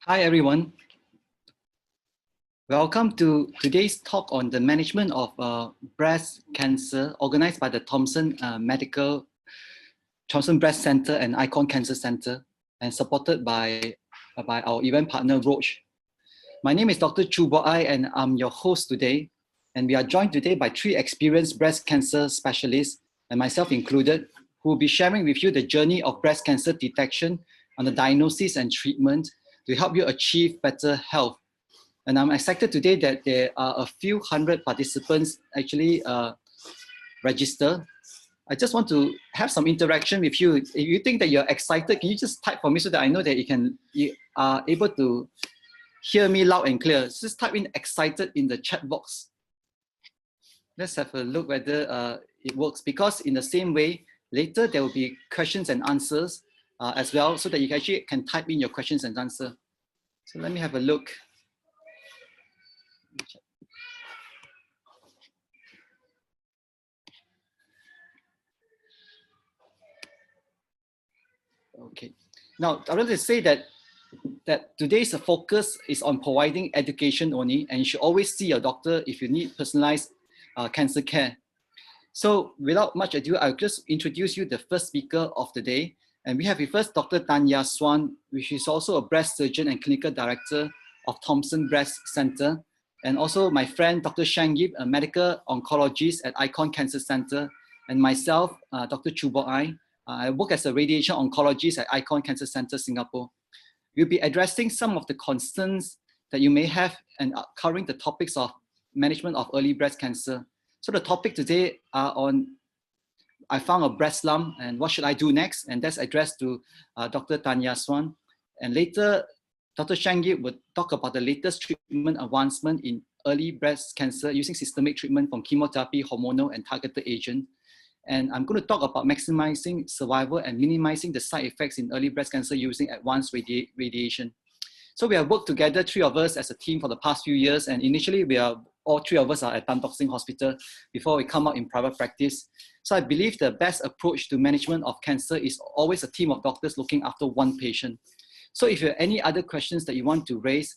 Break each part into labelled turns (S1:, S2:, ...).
S1: Hi, everyone. Welcome to today's talk on the management of breast cancer organized by the Thomson Breast Center and Icon Cancer Center and supported by our event partner, Roche. My name is Dr. Chu Bo Ai and I'm your host today. And we are joined today by 3 experienced breast cancer specialists, and myself included, who will be sharing with you the journey of breast cancer detection on the diagnosis and treatment to help you achieve better health. And I'm excited today that there are a few hundred participants actually register. I just want to have some interaction with you. If you think that you're excited, can you just type for me so that I know that you are able to hear me loud and clear? Just type in excited in the chat box. Let's have a look whether it works, because in the same way, later there will be questions and answers as well, so that you actually can type in your questions and answer. So let me have a look. Okay. Now, I want to say that today's focus is on providing education only, and you should always see your doctor if you need personalized cancer care. So without much ado, I'll just introduce you the first speaker of the day. And we have with us Dr. Tanya Swan, which is also a breast surgeon and clinical director of Thomson Breast Center. And also my friend, Dr. Shang Yip, a medical oncologist at Icon Cancer Center. And myself, Dr. Chu Bo Ai. I work as a radiation oncologist at Icon Cancer Center, Singapore. We'll be addressing some of the concerns that you may have and covering the topics of management of early breast cancer. So the topic today are on, I found a breast lump and what should I do next? And that's addressed to Dr. Tanya Swan. And later, Dr. Shang Yip will talk about the latest treatment advancement in early breast cancer using systemic treatment from chemotherapy, hormonal, and targeted agent. And I'm going to talk about maximizing survival and minimizing the side effects in early breast cancer using advanced radiation. So we have worked together, 3 of us as a team for the past few years. And initially all 3 of us are at Tan Tock Seng Hospital before we come out in private practice. So I believe the best approach to management of cancer is always a team of doctors looking after one patient. So if you have any other questions that you want to raise,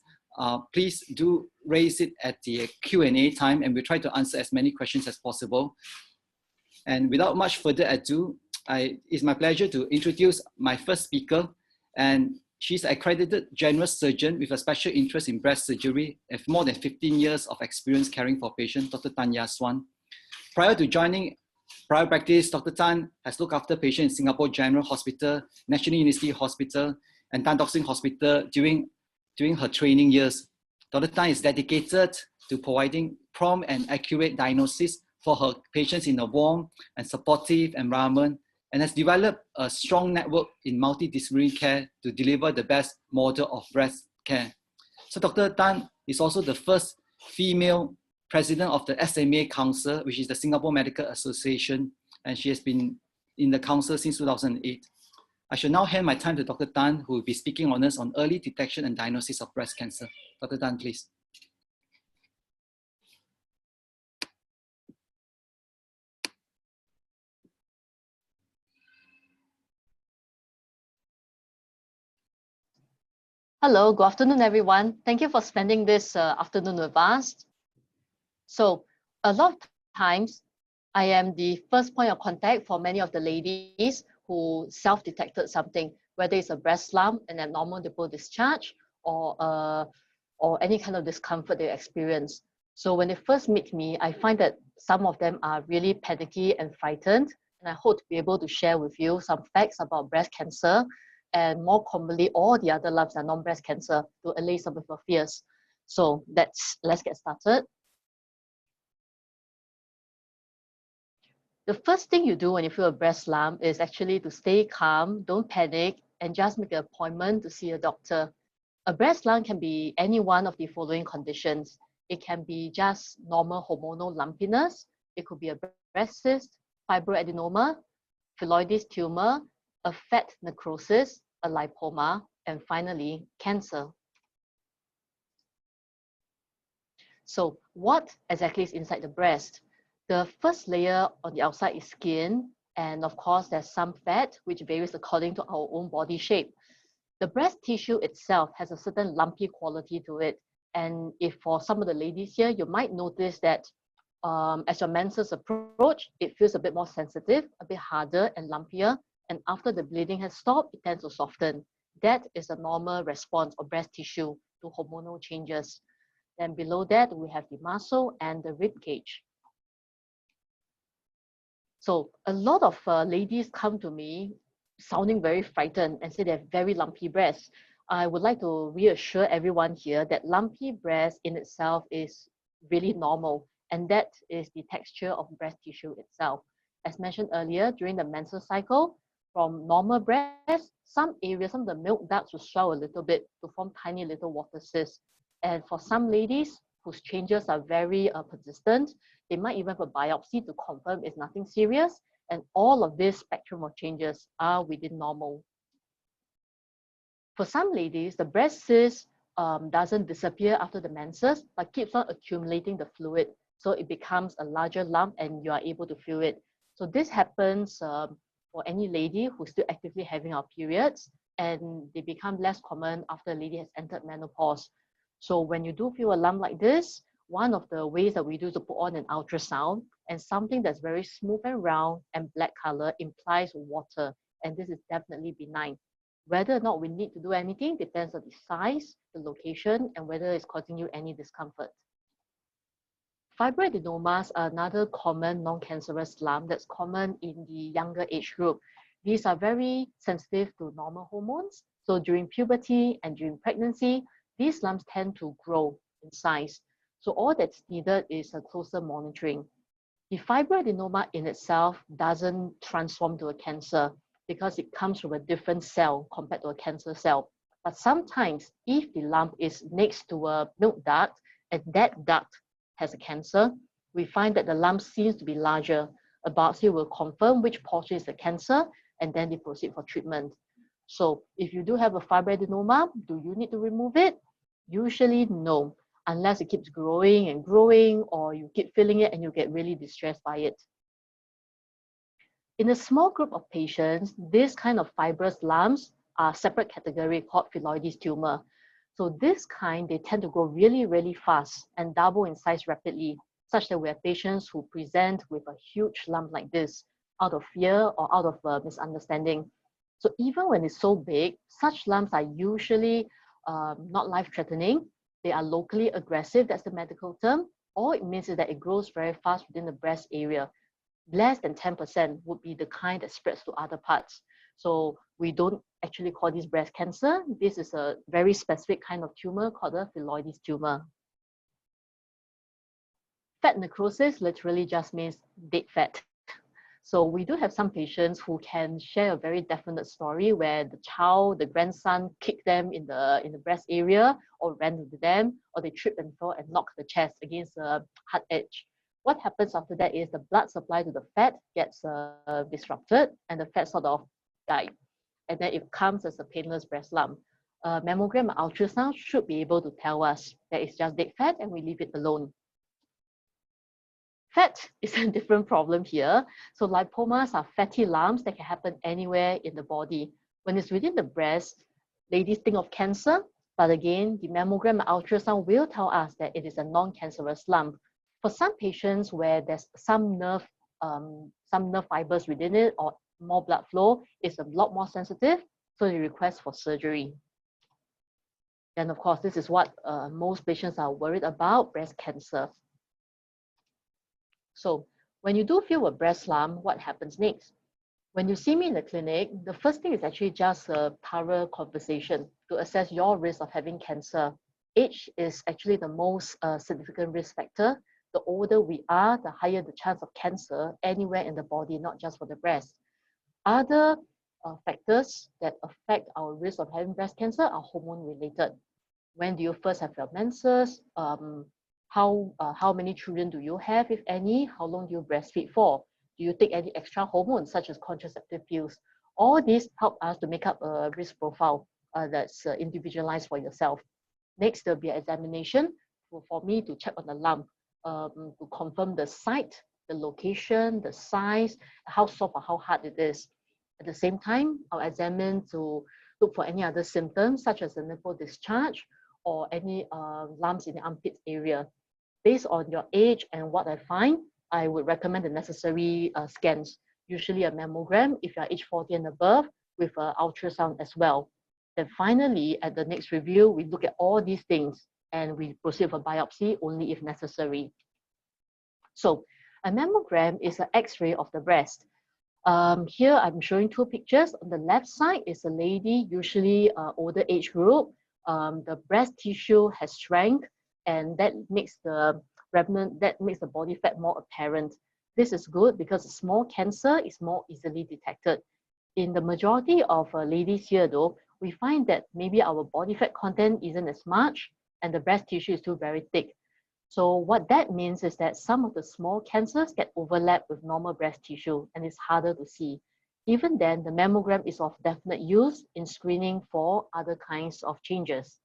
S1: please do raise it at the Q&A time, and we'll try to answer as many questions as possible. And without much further ado, it's my pleasure to introduce my first speaker. And she's an accredited general surgeon with a special interest in breast surgery and more than 15 years of experience caring for patients, Dr. Tanya Swan. Prior to joining private practice, Dr. Tan has looked after patients in Singapore General Hospital, National University Hospital, and Tan Tock Seng Hospital during her training years. Dr. Tan is dedicated to providing prompt and accurate diagnosis for her patients in a warm and supportive environment, and has developed a strong network in multidisciplinary care to deliver the best model of breast care. So Dr. Tan is also the first female president of the SMA Council, which is the Singapore Medical Association, and she has been in the council since 2008. I shall now hand my time to Dr. Tan, who will be speaking on us on early detection and diagnosis of breast cancer. Dr. Tan, please.
S2: Hello, good afternoon, everyone. Thank you for spending this afternoon with us. So a lot of times, I am the first point of contact for many of the ladies who self-detected something, whether it's a breast lump, an abnormal nipple discharge, or any kind of discomfort they experience. So when they first meet me, I find that some of them are really panicky and frightened, and I hope to be able to share with you some facts about breast cancer, and more commonly, all the other lumps are non-breast cancer, to allay some of your fears. So let's get started. The first thing you do when you feel a breast lump is actually to stay calm, don't panic, and just make an appointment to see a doctor. A breast lump can be any one of the following conditions. It can be just normal hormonal lumpiness. It could be a breast cyst, fibroadenoma, phyllodes tumor, a fat necrosis, a lipoma, and finally, cancer. So what exactly is inside the breast? The first layer on the outside is skin, and of course, there's some fat, which varies according to our own body shape. The breast tissue itself has a certain lumpy quality to it. And if for some of the ladies here, you might notice that as your menses approach, it feels a bit more sensitive, a bit harder and lumpier. And after the bleeding has stopped, it tends to soften. That is a normal response of breast tissue to hormonal changes. Then below that, we have the muscle and the rib cage. So a lot of ladies come to me sounding very frightened and say they have very lumpy breasts. I would like to reassure everyone here that lumpy breast in itself is really normal, and that is the texture of breast tissue itself. As mentioned earlier, during the menstrual cycle, from normal breast, some areas, some of the milk ducts will swell a little bit to form tiny little water cysts. And for some ladies whose changes are very persistent, they might even have a biopsy to confirm it's nothing serious. And all of this spectrum of changes are within normal. For some ladies, the breast cyst doesn't disappear after the menses, but keeps on accumulating the fluid. So it becomes a larger lump and you are able to feel it. So this happens for any lady who's still actively having our periods, and they become less common after a lady has entered menopause. So when you do feel a lump like this, one of the ways that we do is to put on an ultrasound, and something that's very smooth and round and black color implies water, and this is definitely benign. Whether or not we need to do anything depends on the size, the location, and whether it's causing you any discomfort. Fibroadenomas are another common non-cancerous lump that's common in the younger age group. These are very sensitive to normal hormones. So during puberty and during pregnancy, these lumps tend to grow in size. So all that's needed is a closer monitoring. The fibroadenoma in itself doesn't transform to a cancer because it comes from a different cell compared to a cancer cell. But sometimes if the lump is next to a milk duct and that duct has a cancer, we find that the lump seems to be larger. A biopsy will confirm which portion is the cancer, and then they proceed for treatment. So if you do have a fibroadenoma, do you need to remove it? Usually no, unless it keeps growing and growing, or you keep feeling it and you get really distressed by it. In a small group of patients, this kind of fibrous lumps are a separate category called phyllodes tumor. So this kind, they tend to grow really, really fast and double in size rapidly, such that we have patients who present with a huge lump like this out of fear or out of misunderstanding. So even when it's so big, such lumps are usually not life-threatening. They are locally aggressive, that's the medical term. All it means is that it grows very fast within the breast area. Less than 10% would be the kind that spreads to other parts. So we don't actually call this breast cancer. This is a very specific kind of tumor called a phyllodes tumor. Fat necrosis literally just means dead fat. So we do have some patients who can share a very definite story where the child, the grandson, kicked them in the breast area, or ran into them, or they tripped and fell and knocked the chest against the hard edge. What happens after that is the blood supply to the fat gets disrupted, and the fat sort of died. And then it comes as a painless breast lump. Mammogram and ultrasound should be able to tell us that it's just dead fat and we leave it alone. Fat is a different problem here. So lipomas are fatty lumps that can happen anywhere in the body. When it's within the breast, ladies think of cancer. But again, the mammogram and ultrasound will tell us that it is a non-cancerous lump. For some patients where there's some nerve fibers within it or more blood flow, it's a lot more sensitive, so they request for surgery. And of course, this is what most patients are worried about, breast cancer. So when you do feel a breast lump, what happens next? When you see me in the clinic, the first thing is actually just a thorough conversation to assess your risk of having cancer. Age is actually the most significant risk factor. The older we are, the higher the chance of cancer anywhere in the body, not just for the breast. Other factors that affect our risk of having breast cancer are hormone related. When do you first have your menses? How many children do you have, if any? How long do you breastfeed for? Do you take any extra hormones such as contraceptive pills? All these help us to make up a risk profile that's individualized for yourself. Next, there'll be an examination for me to check on the lump, to confirm the site, the location, the size, how soft or how hard it is. At the same time, I'll examine to look for any other symptoms such as a nipple discharge or any lumps in the armpit area. Based on your age and what I find, I would recommend the necessary scans, usually a mammogram if you're age 40 and above, with an ultrasound as well. Then finally, at the next review, we look at all these things and we proceed for biopsy only if necessary. So a mammogram is an X-ray of the breast. Here I'm showing two pictures. On the left side is a lady, usually older age group. The breast tissue has shrank, and that makes the remnant, that makes the body fat more apparent. This is good because small cancer is more easily detected. In the majority of ladies here though, we find that maybe our body fat content isn't as much and the breast tissue is still very thick. So what that means is that some of the small cancers get overlapped with normal breast tissue and it's harder to see. Even then, the mammogram is of definite use in screening for other kinds of changes.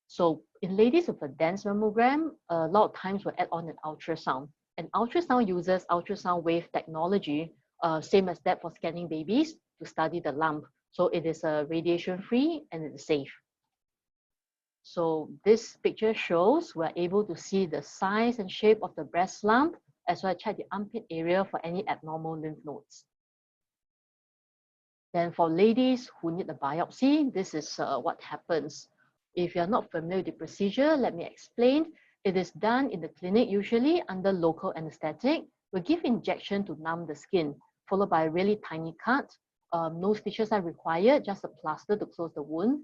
S2: So in ladies with a dense mammogram, a lot of times we'll add on an ultrasound. And ultrasound uses ultrasound wave technology, same as that for scanning babies, to study the lump. So it is radiation-free and it is safe. So this picture shows we're able to see the size and shape of the breast lump, as well as check the armpit area for any abnormal lymph nodes. Then for ladies who need a biopsy, this is what happens. If you're not familiar with the procedure, let me explain. It is done in the clinic, usually under local anesthetic. We give injection to numb the skin, followed by a really tiny cut. No stitches are required, just a plaster to close the wound.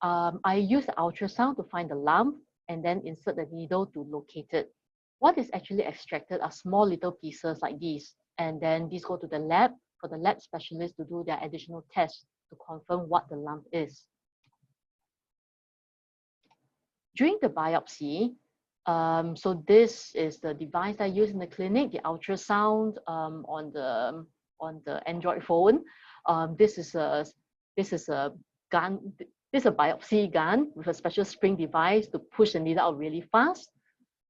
S2: I use the ultrasound to find the lump and then insert the needle to locate it. What is actually extracted are small little pieces like these, and then these go to the lab for the lab specialist to do their additional tests to confirm what the lump is. During the biopsy, so this is the device I use in the clinic, the ultrasound on the Android phone. This is a gun. This is a biopsy gun with a special spring device to push the needle out really fast.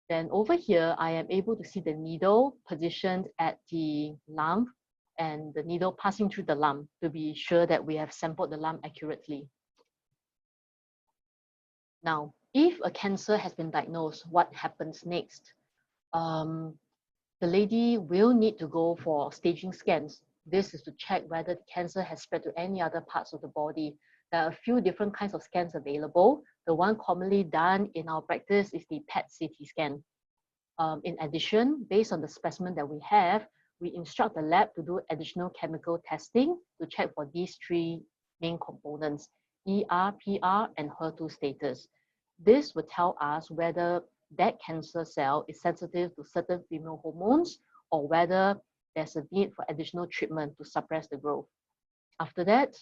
S2: Then over here, I am able to see the needle positioned at the lump and the needle passing through the lump to be sure that we have sampled the lump accurately. Now, if a cancer has been diagnosed, what happens next? The lady will need to go for staging scans. This is to check whether the cancer has spread to any other parts of the body. There are a few different kinds of scans available. The one commonly done in our practice is the PET-CT scan. In addition, based on the specimen that we have, we instruct the lab to do additional chemical testing to check for these three main components: ER, PR, and HER2 status. This will tell us whether that cancer cell is sensitive to certain female hormones or whether there's a need for additional treatment to suppress the growth. After that,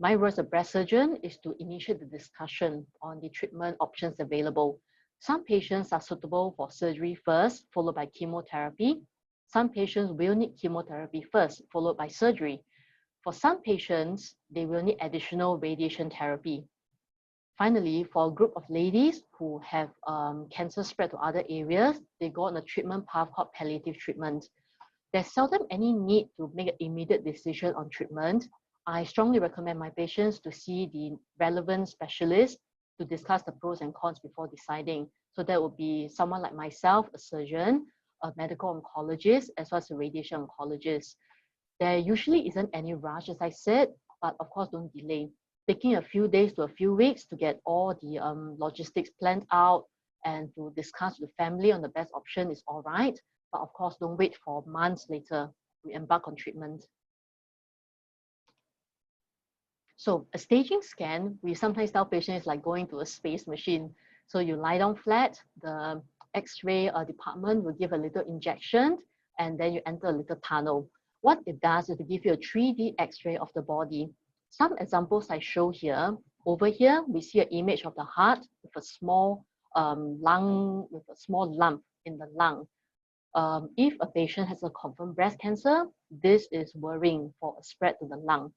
S2: my role as a breast surgeon is to initiate the discussion on the treatment options available. Some patients are suitable for surgery first, followed by chemotherapy. Some patients will need chemotherapy first, followed by surgery. For some patients, they will need additional radiation therapy. Finally, for a group of ladies who have cancer spread to other areas, they go on a treatment path called palliative treatment. There's seldom any need to make an immediate decision on treatment. I strongly recommend my patients to see the relevant specialist to discuss the pros and cons before deciding. So that would be someone like myself, a surgeon, a medical oncologist, as well as a radiation oncologist. There usually isn't any rush, as I said, but of course, don't delay. Taking a few days to a few weeks to get all the logistics planned out and to discuss with the family on the best option is all right. But of course, don't wait for months later to embark on treatment. So a staging scan, we sometimes tell patients it's like going to a space machine. So you lie down flat, the X-ray department will give a little injection, and then you enter a little tunnel. What it does is to give you a 3D X-ray of the body. Some examples I show here. Over here, we see an image of the heart with a small lung, with a small lump in the lung. If a patient has a confirmed breast cancer, this is worrying for a spread to the lung.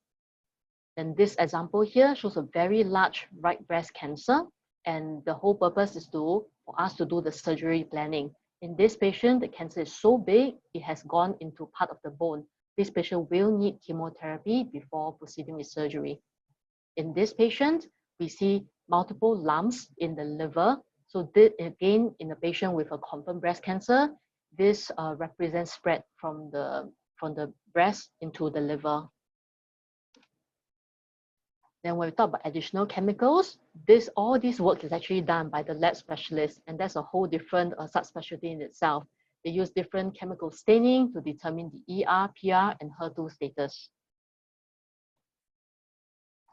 S2: And this example here shows a very large right breast cancer, and the whole purpose is for us to do the surgery planning. In this patient, the cancer is so big, it has gone into part of the bone. This patient will need chemotherapy before proceeding with surgery. In this patient, we see multiple lumps in the liver. So this, again, in a patient with a confirmed breast cancer, this represents spread from the breast into the liver. Then when we talk about additional chemicals, all this work is actually done by the lab specialist, and that's a whole different subspecialty in itself. They use different chemical staining to determine the ER, PR, and HER2 status.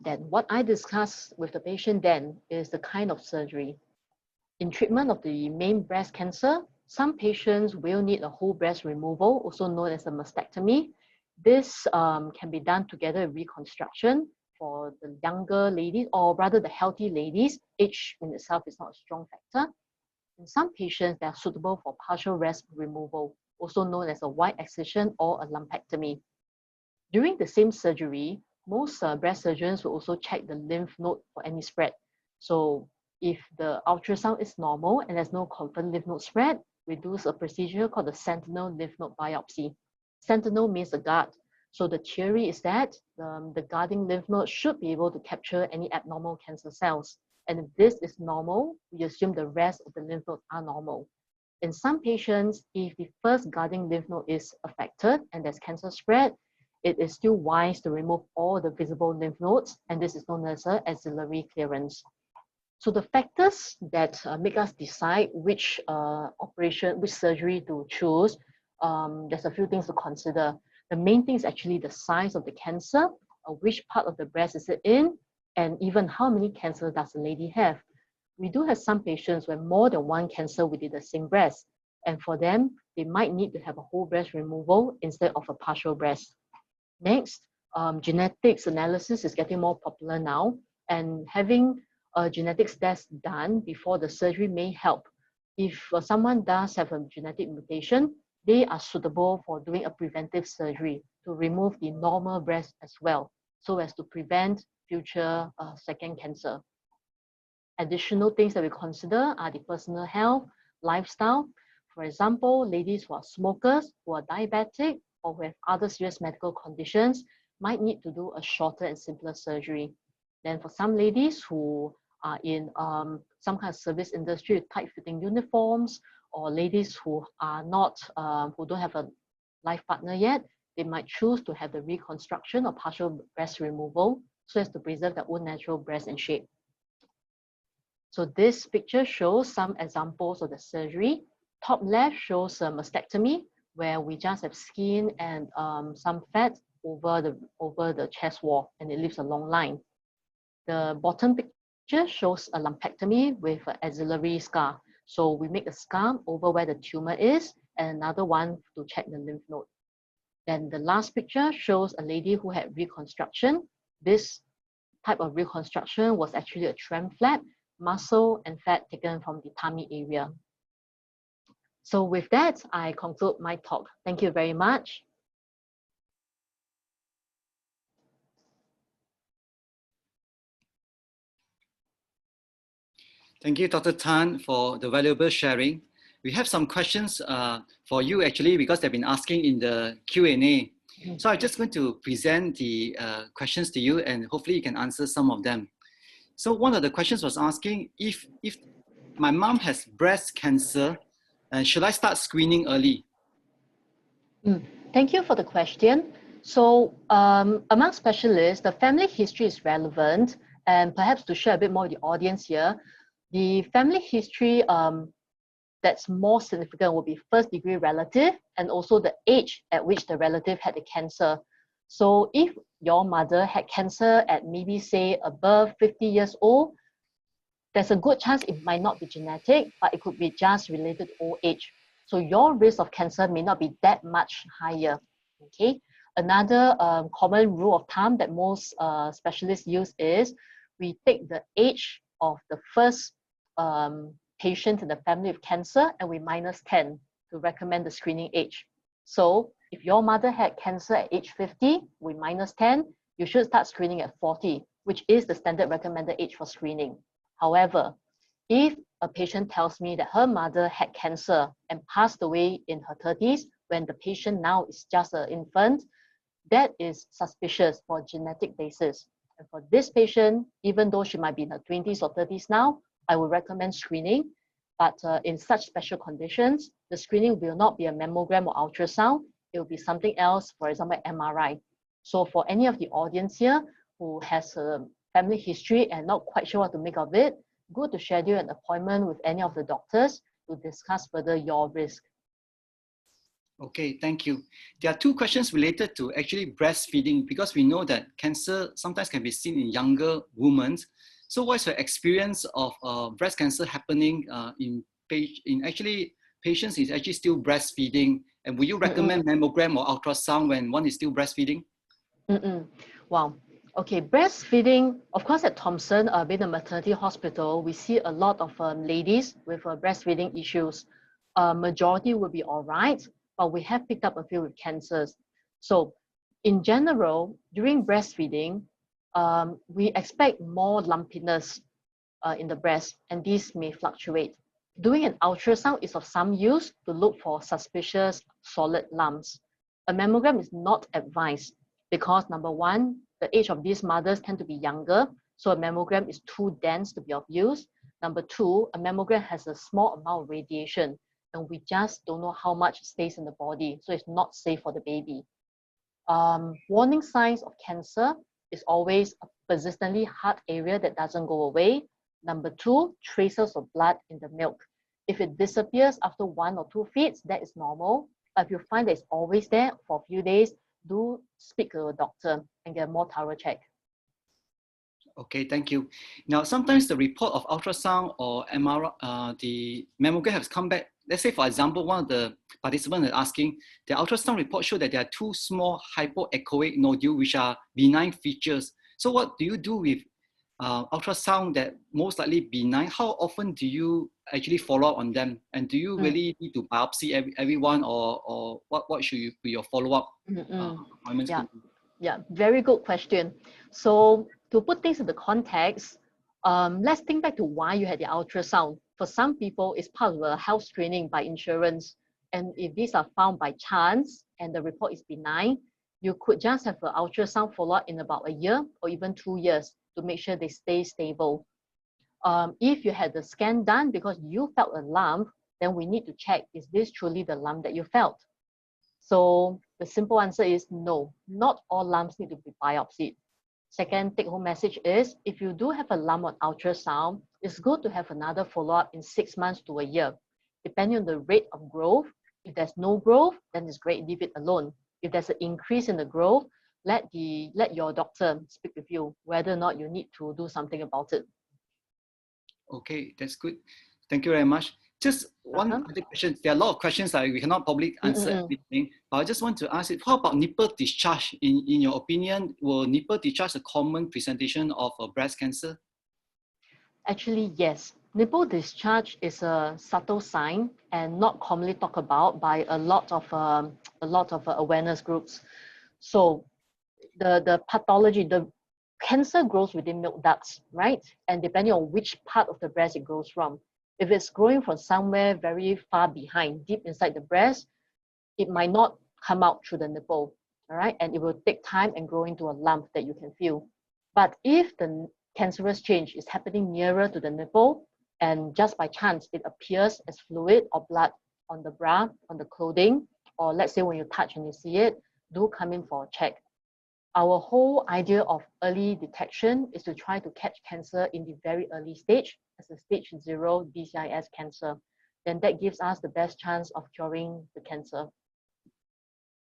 S2: Then what I discuss with the patient then is the kind of surgery. In treatment of the main breast cancer, some patients will need a whole breast removal, also known as a mastectomy. This can be done together with reconstruction for the younger ladies, or rather the healthy ladies. Age in itself is not a strong factor. In some patients, they are suitable for partial breast removal, also known as a wide excision or a lumpectomy. During the same surgery, most breast surgeons will also check the lymph node for any spread. So if the ultrasound is normal and there's no confirmed lymph node spread, we do a procedure called the sentinel lymph node biopsy. Sentinel means a guard. So the theory is that the guarding lymph node should be able to capture any abnormal cancer cells. And if this is normal, we assume the rest of the lymph nodes are normal. In some patients, if the first guarding lymph node is affected and there's cancer spread, it is still wise to remove all the visible lymph nodes, and this is known as axillary clearance. So the factors that make us decide which which surgery to choose, there's a few things to consider. The main thing is actually the size of the cancer, which part of the breast is it in, and even how many cancers does the lady have. We do have some patients with more than one cancer within the same breast, and for them, they might need to have a whole breast removal instead of a partial breast. Next, genetics analysis is getting more popular now, and having a genetics test done before the surgery may help. If someone does have a genetic mutation, they are suitable for doing a preventive surgery to remove the normal breast as well, so as to prevent future second cancer. Additional things that we consider are the personal health, lifestyle. For example, ladies who are smokers, who are diabetic, or who have other serious medical conditions might need to do a shorter and simpler surgery. Then for some ladies who are in some kind of service industry with tight-fitting uniforms, or ladies who are not, who don't have a life partner yet, they might choose to have the reconstruction or partial breast removal so as to preserve their own natural breast and shape. So this picture shows some examples of the surgery. Top left shows a mastectomy, where we just have skin and some fat over the chest wall, and it leaves a long line. The bottom picture shows a lumpectomy with an axillary scar. So we make a scar over where the tumor is, and another one to check the lymph node. Then the last picture shows a lady who had reconstruction. This type of reconstruction was actually a tram flap, muscle and fat taken from the tummy area. So with that, I conclude my talk. Thank you very much.
S1: Thank you, Dr. Tan, for the valuable sharing. We have some questions for you actually, because they've been asking in the Q&A. So I'm just going to present the questions to you, and hopefully you can answer some of them. So one of the questions was asking if my mom has breast cancer, should I start screening early?
S2: Thank you for the question. So among specialists, the family history is relevant, and perhaps to share a bit more with the audience here, the family history that's more significant will be first degree relative and also the age at which the relative had the cancer. So if your mother had cancer at maybe say above 50 years old, there's a good chance it might not be genetic, but it could be just related to old age. So your risk of cancer may not be that much higher. Okay. Another common rule of thumb that most specialists use is we take the age of the first patient in the family of cancer and we minus 10 to recommend the screening age. So if your mother had cancer at age 50, we minus 10, you should start screening at 40, which is the standard recommended age for screening. However, if a patient tells me that her mother had cancer and passed away in her 30s, when the patient now is just an infant, that is suspicious for genetic basis. And for this patient, even though she might be in her 20s or 30s now, I would recommend screening. But in such special conditions, the screening will not be a mammogram or ultrasound. It will be something else, for example, MRI. So for any of the audience here who has a family history and not quite sure what to make of it, good to schedule an appointment with any of the doctors to discuss further your risk.
S1: Okay, thank you. There are two questions related to actually breastfeeding, because we know that cancer sometimes can be seen in younger women. So what's your experience of breast cancer happening in actually patients is actually still breastfeeding? And will you recommend mammogram or ultrasound when one is still breastfeeding?
S2: Wow. Okay, breastfeeding, of course, at Thomson, being a maternity hospital, we see a lot of ladies with breastfeeding issues. Majority will be all right, but we have picked up a few with cancers. So in general, during breastfeeding, we expect more lumpiness in the breast, and these may fluctuate. Doing an ultrasound is of some use to look for suspicious solid lumps. A mammogram is not advised because number one, the age of these mothers tend to be younger, so a mammogram is too dense to be of use. Number two, a mammogram has a small amount of radiation, and we just don't know how much stays in the body, so it's not safe for the baby. Warning signs of cancer is always a persistently hard area that doesn't go away. Number two, traces of blood in the milk. If it disappears after 1 or 2 feeds, that is normal. But if you find that it's always there for a few days, do speak to a doctor and get a more thorough check.
S1: Okay, thank you. Now, sometimes the report of ultrasound or MRI, the mammogram has come back. Let's say, for example, one of the participants is asking, the ultrasound report showed that there are 2 small hypoechoic nodules, which are benign features. So what do you do with ultrasound that most likely benign? How often do you actually follow up on them? And do you really need to biopsy everyone, or what should be your follow-up appointments?
S2: Yeah, very good question. So to put things into context, let's think back to why you had the ultrasound. For some people, it's part of a health screening by insurance. And if these are found by chance and the report is benign, you could just have an ultrasound follow-up in about a year or even 2 years to make sure they stay stable. If you had the scan done because you felt a lump, then we need to check, is this truly the lump that you felt? So the simple answer is no, not all lumps need to be biopsied. Second take-home message is, if you do have a lump on ultrasound, it's good to have another follow-up in 6 months to a year, depending on the rate of growth. If there's no growth, then it's great, leave it alone. If there's an increase in the growth, let your doctor speak with you whether or not you need to do something about it.
S1: Okay, that's good. Thank you very much. Just one other question. There are a lot of questions that we cannot probably answer everything, but I just want to ask it, how about nipple discharge? In your opinion, will nipple discharge a common presentation of breast cancer?
S2: Actually, yes. Nipple discharge is a subtle sign and not commonly talked about by a lot of awareness groups. So the pathology, the cancer grows within milk ducts, right? And depending on which part of the breast it grows from. If it's growing from somewhere very far behind, deep inside the breast, it might not come out through the nipple, all right? And it will take time and grow into a lump that you can feel. But if the cancerous change is happening nearer to the nipple, and just by chance it appears as fluid or blood on the bra, on the clothing, or let's say when you touch and you see it, do come in for a check. Our whole idea of early detection is to try to catch cancer in the very early stage, as a stage 0 DCIS cancer. Then that gives us the best chance of curing the cancer.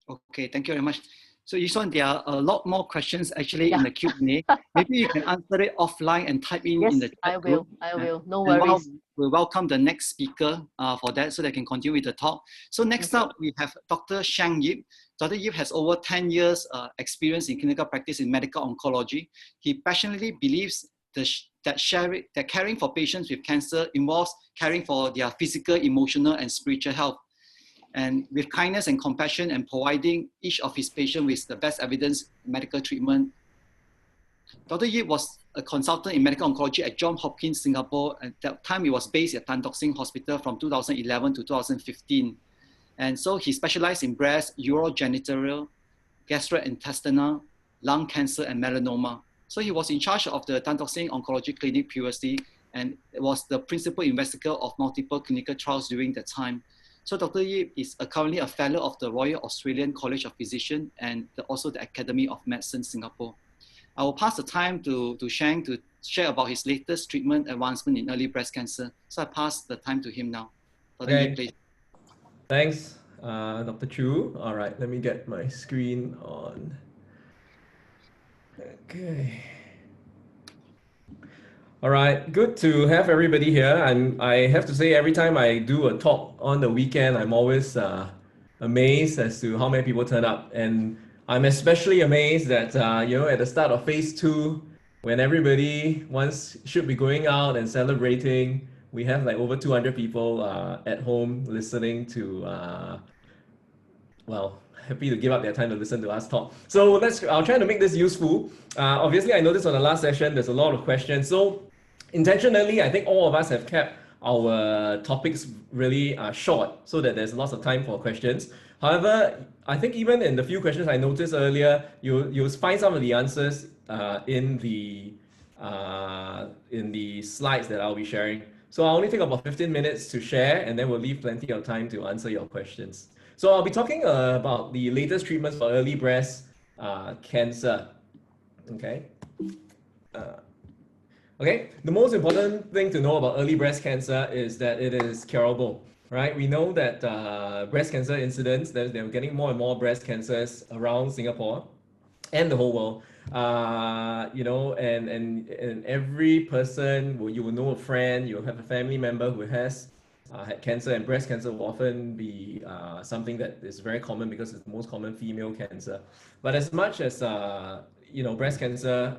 S1: Okay, thank you very much. So Yuson, there are a lot more questions actually in the Q&A. Maybe you can answer it offline and type in the chat
S2: I will.
S1: group.
S2: I will. No
S1: And
S2: worries.
S1: we'll welcome the next speaker for that so they can continue with the talk. So next up, we have Dr. Shang Yip. Dr. Yip has over 10 years experience in clinical practice in medical oncology. He passionately believes that caring for patients with cancer involves caring for their physical, emotional, and spiritual health. And with kindness and compassion and providing each of his patients with the best evidence medical treatment. Dr. Yip was a consultant in medical oncology at Johns Hopkins, Singapore. At that time, he was based at Tan Tock Seng Hospital from 2011 to 2015. And so he specialized in breast, urogenital, gastrointestinal, lung cancer, and melanoma. So he was in charge of the Tan Tock Seng Oncology Clinic previously, and was the principal investigator of multiple clinical trials during that time. So Dr. Yip is currently a fellow of the Royal Australian College of Physicians and also the Academy of Medicine, Singapore. I will pass the time to Shang to share about his latest treatment advancement in early breast cancer. So I pass the time to him now. Dr. Yip, please.
S3: Thanks, Dr. Chu. All right, let me get my screen on. Okay. All right, good to have everybody here. And I have to say, every time I do a talk on the weekend, I'm always amazed as to how many people turn up. And I'm especially amazed that, at the start of phase 2, when everybody should be going out and celebrating, we have like over 200 people at home listening to, happy to give up their time to listen to us talk. So I'll try to make this useful. Obviously, I noticed on the last session, there's a lot of questions. So intentionally, I think all of us have kept our topics really short so that there's lots of time for questions. However, I think even in the few questions I noticed earlier, you'll find some of the answers in the slides that I'll be sharing. So I'll only take about 15 minutes to share, and then we'll leave plenty of time to answer your questions. So I'll be talking about the latest treatments for early breast cancer. Okay. Okay, the most important thing to know about early breast cancer is that it is curable, right? We know that breast cancer incidents, they're getting more and more breast cancers around Singapore and the whole world. And every person, you will know a friend, you'll have a family member who has had cancer, and breast cancer will often be something that is very common because it's the most common female cancer. But as much as breast cancer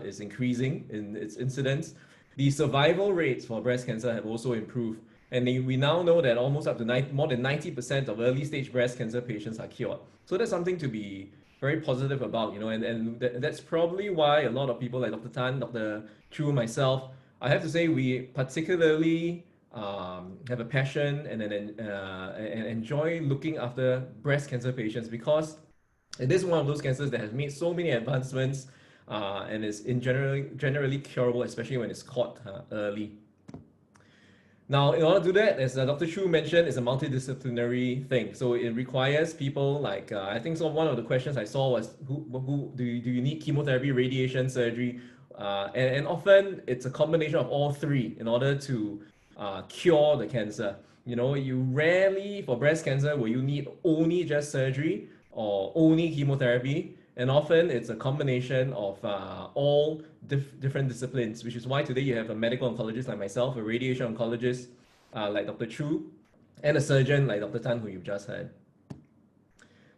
S3: is increasing in its incidence, the survival rates for breast cancer have also improved. And we now know that almost up to more than 90% of early stage breast cancer patients are cured. So that's something to be very positive about, and that's probably why a lot of people like Dr. Tan, Dr. Chu, myself, I have to say we particularly have a passion and enjoy looking after breast cancer patients, because it is one of those cancers that has made so many advancements and is generally curable, especially when it's caught early. Now, in order to do that, as Dr. Chu mentioned, it's a multidisciplinary thing. So it requires people like, I think one of the questions I saw was, do you need chemotherapy, radiation, surgery? And often it's a combination of all three in order to cure the cancer. You rarely, for breast cancer, will you need only just surgery or only chemotherapy, and often it's a combination of all different disciplines, which is why today you have a medical oncologist like myself, a radiation oncologist like Dr. Chu, and a surgeon like Dr. Tan, who you've just heard.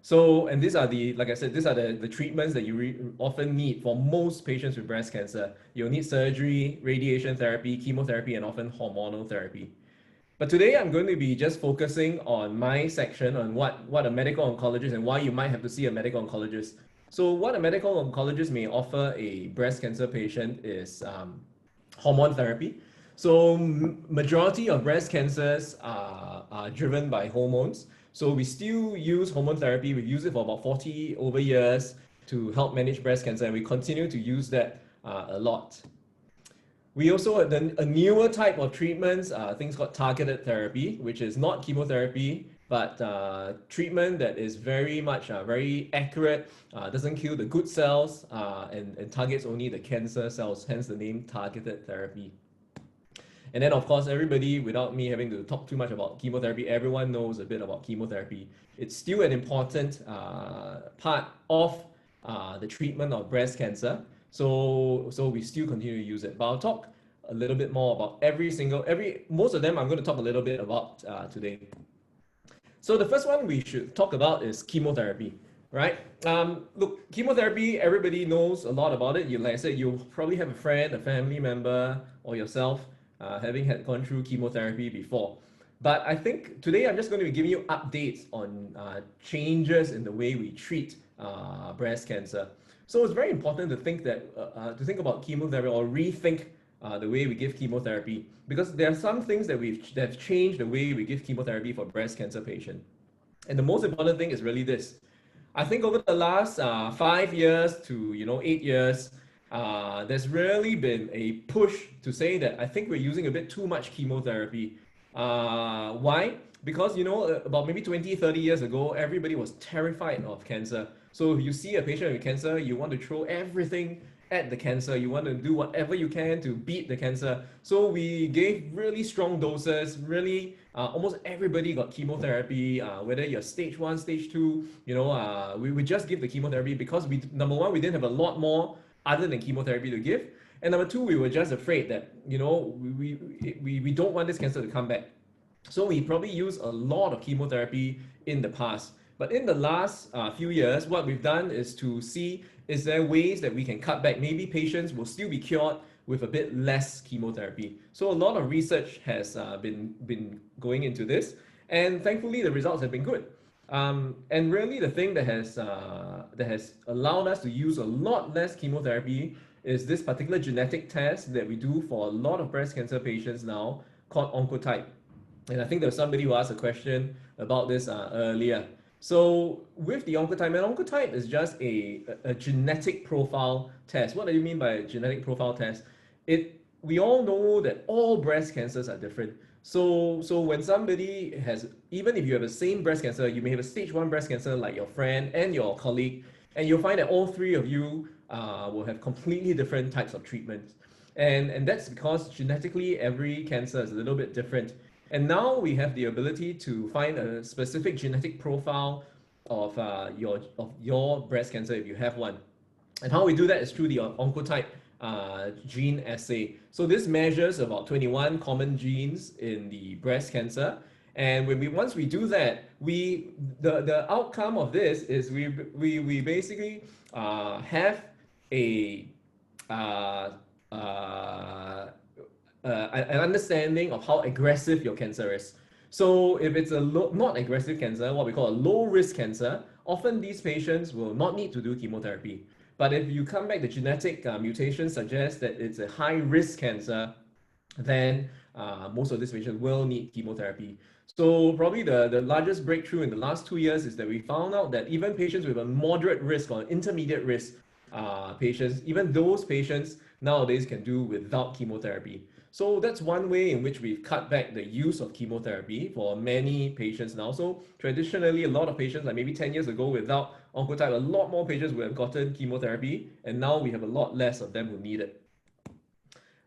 S3: So, and these are like I said, these are the treatments that you often need for most patients with breast cancer. You'll need surgery, radiation therapy, chemotherapy, and often hormonal therapy. But today I'm going to be just focusing on my section on what a medical oncologist and why you might have to see a medical oncologist. So what a medical oncologist may offer a breast cancer patient is hormone therapy. So majority of breast cancers are driven by hormones. So we still use hormone therapy. We've used it for about 40 over years to help manage breast cancer, and we continue to use that a lot. We also have a newer type of treatments, things called targeted therapy, which is not chemotherapy, but treatment that is very much very accurate, doesn't kill the good cells, and targets only the cancer cells, hence the name targeted therapy. And then, of course, everybody, without me having to talk too much about chemotherapy, everyone knows a bit about chemotherapy. It's still an important part of the treatment of breast cancer. So we still continue to use it. But I'll talk a little bit more about most of them I'm going to talk a little bit about today. So the first one we should talk about is chemotherapy, right? Look, chemotherapy, everybody knows a lot about it. Like I said, you probably have a friend, a family member, or yourself having gone through chemotherapy before. But I think today I'm just going to be giving you updates on changes in the way we treat breast cancer. So it's very important to think about chemotherapy or rethink the way we give chemotherapy, because there are some things that have changed the way we give chemotherapy for breast cancer patients. And the most important thing is really this. I think over the last 5 years to 8 years, there's really been a push to say that I think we're using a bit too much chemotherapy. Why? Because about maybe 20, 30 years ago, everybody was terrified of cancer. So if you see a patient with cancer, you want to throw everything at the cancer. You want to do whatever you can to beat the cancer. So we gave really strong doses. Really, almost everybody got chemotherapy, whether you're stage 1, stage 2, we just give the chemotherapy because number one, we didn't have a lot more other than chemotherapy to give. And number two, we were just afraid that, we don't want this cancer to come back. So we probably used a lot of chemotherapy in the past. But in the last few years, what we've done is to see, is there ways that we can cut back? Maybe patients will still be cured with a bit less chemotherapy. So a lot of research has been going into this, and thankfully the results have been good. And really the thing that has allowed us to use a lot less chemotherapy is this particular genetic test that we do for a lot of breast cancer patients now called Oncotype. And I think there was somebody who asked a question about this earlier. So with the Oncotype, and Oncotype is just a genetic profile test. What do you mean by a genetic profile test? We all know that all breast cancers are different. So when somebody has, even if you have the same breast cancer, you may have a stage 1 breast cancer like your friend and your colleague, and you'll find that all three of you will have completely different types of treatments. And that's because genetically every cancer is a little bit different. And now we have the ability to find a specific genetic profile of your breast cancer if you have one. And how we do that is through the Oncotype gene assay. So this measures about 21 common genes in the breast cancer. And once we do that, the outcome of this is we basically have an understanding of how aggressive your cancer is. So if it's a not aggressive cancer, what we call a low risk cancer, often these patients will not need to do chemotherapy. But if you come back, the genetic mutation suggests that it's a high risk cancer, then most of these patients will need chemotherapy. So probably the largest breakthrough in the last 2 years is that we found out that even patients with a moderate risk or intermediate risk patients, even those patients nowadays can do without chemotherapy. So that's one way in which we've cut back the use of chemotherapy for many patients now. So traditionally, a lot of patients, like maybe 10 years ago without Oncotype, a lot more patients would have gotten chemotherapy, and now we have a lot less of them who need it.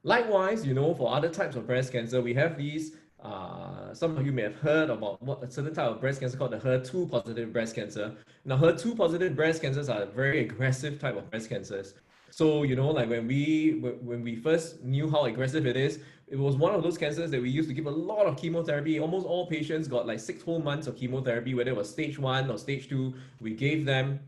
S3: Likewise, for other types of breast cancer, we have these, some of you may have heard about a certain type of breast cancer called the HER2 positive breast cancer. Now, HER2 positive breast cancers are a very aggressive type of breast cancers. So, like when we first knew how aggressive it is, it was one of those cancers that we used to give a lot of chemotherapy. Almost all patients got like 6 whole months of chemotherapy, whether it was stage 1 or stage 2, we gave them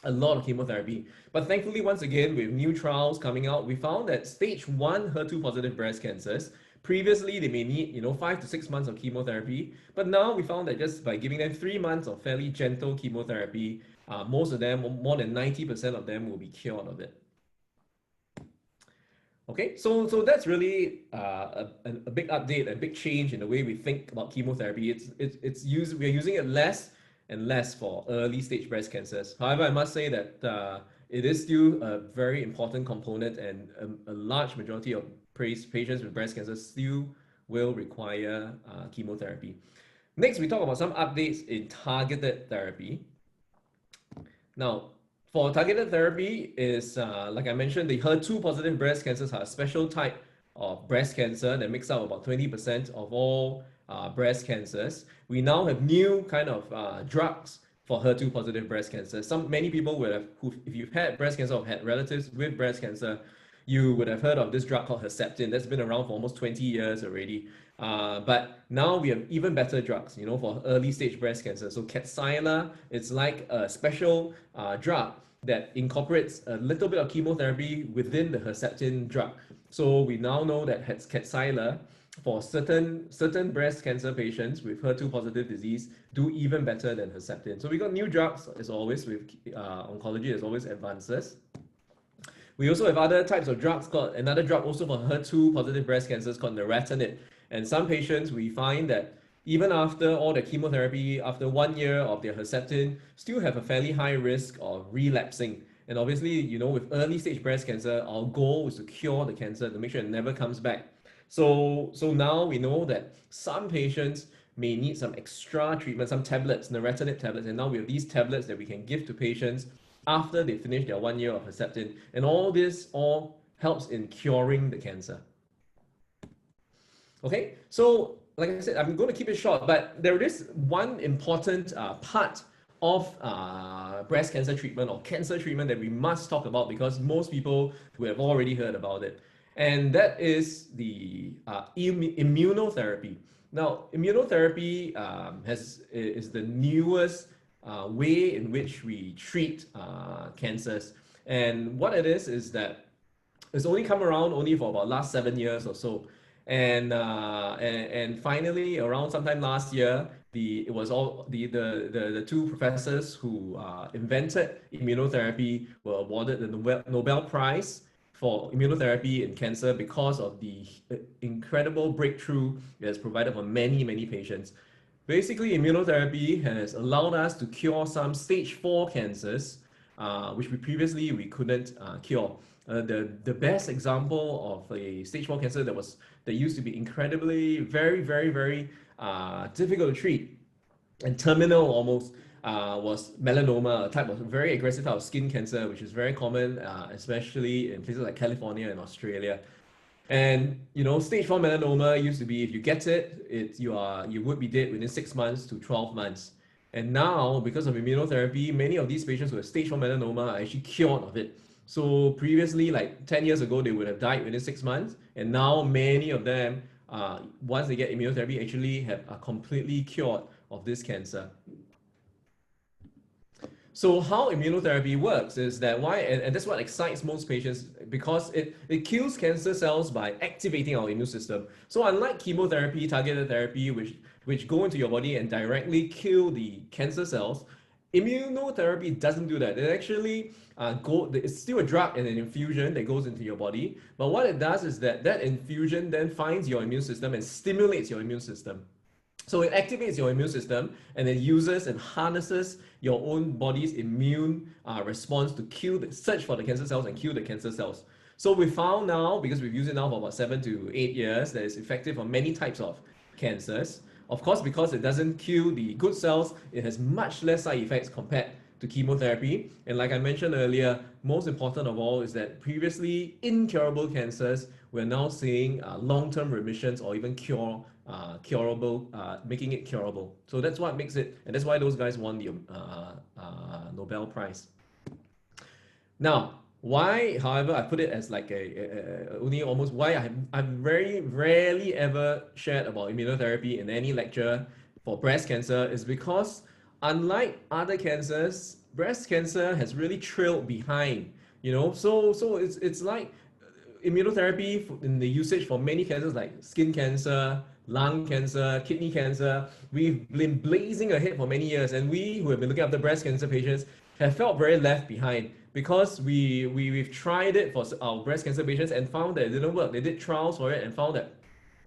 S3: a lot of chemotherapy. But thankfully, once again, with new trials coming out, we found that stage 1 HER2 positive breast cancers, previously they may need 5 to 6 months of chemotherapy, but now we found that just by giving them 3 months of fairly gentle chemotherapy, most of them, more than 90% of them, will be cured of it. Okay, so that's really a big update, a big change in the way we think about chemotherapy. We're using it less and less for early stage breast cancers. However, I must say that it is still a very important component, and a large majority of patients with breast cancer still will require chemotherapy. Next, we talk about some updates in targeted therapy. Now, for targeted therapy is, like I mentioned, the HER2 positive breast cancers are a special type of breast cancer that makes up about 20% of all breast cancers. We now have new kind of drugs for HER2 positive breast cancer. Many people will have, if you've had breast cancer or had relatives with breast cancer, you would have heard of this drug called Herceptin. That's been around for almost 20 years already. But now we have even better drugs, for early stage breast cancer. So Kadcyla, it's like a special drug that incorporates a little bit of chemotherapy within the Herceptin drug. So we now know that Kadcyla, for certain breast cancer patients with HER2 positive disease, do even better than Herceptin. So we got new drugs, as always, with oncology, as always, advances. We also have other types of drugs, called another drug also for HER2 positive breast cancers called neratinib. And some patients, we find that even after all the chemotherapy, after 1 year of their Herceptin, still have a fairly high risk of relapsing. And obviously, with early stage breast cancer, our goal is to cure the cancer, to make sure it never comes back. So now we know that some patients may need some extra treatment, some tablets, neratinib tablets, and now we have these tablets that we can give to patients after they finish their 1 year of Herceptin. And all this helps in curing the cancer. Okay, so like I said, I'm going to keep it short, but there is one important part of breast cancer treatment or cancer treatment that we must talk about, because most people will have already heard about it. And that is the immunotherapy. Now, immunotherapy is the newest way in which we treat cancers. And what it is that it's only come around only for about last 7 years or so. And finally, around sometime last year, the two professors who invented immunotherapy were awarded the Nobel Prize for immunotherapy in cancer because of the incredible breakthrough it has provided for many, many patients. Basically, immunotherapy has allowed us to cure some stage 4 cancers, which we couldn't cure. The best example of a stage 4 cancer that used to be incredibly very, very, very difficult to treat and terminal almost was melanoma, a type of very aggressive type of skin cancer, which is very common, especially in places like California and Australia. And stage 4 melanoma used to be, if you get it, you would be dead within 6 months to 12 months. And now, because of immunotherapy, many of these patients who have stage 4 melanoma are actually cured of it. So previously, like 10 years ago, they would have died within 6 months. And now many of them, once they get immunotherapy, actually are completely cured of this cancer. So how immunotherapy works is that and that's what excites most patients, because it kills cancer cells by activating our immune system. So unlike chemotherapy, targeted therapy, which go into your body and directly kill the cancer cells, immunotherapy doesn't do that. It actually it's still a drug and an infusion that goes into your body. But what it does is that infusion then finds your immune system and stimulates your immune system. So it activates your immune system, and it uses and harnesses your own body's immune response to search for the cancer cells and kill the cancer cells. So we found now, because we've used it now for about 7 to 8 years, that it's effective for many types of cancers. Of course, because it doesn't kill the good cells, it has much less side effects compared to chemotherapy. And like I mentioned earlier, most important of all is that previously incurable cancers, we're now seeing long-term remissions or even curable, making it curable. So that's what makes it, and that's why those guys won the Nobel Prize. Now, why, however, I put it as like why I've very rarely ever shared about immunotherapy in any lecture for breast cancer is because, unlike other cancers, breast cancer has really trailed behind, so it's like immunotherapy in the usage for many cancers like skin cancer, lung cancer, kidney cancer. We've been blazing ahead for many years, and we who have been looking after breast cancer patients have felt very left behind. because we've tried it for our breast cancer patients and found that it didn't work. They did trials for it and found that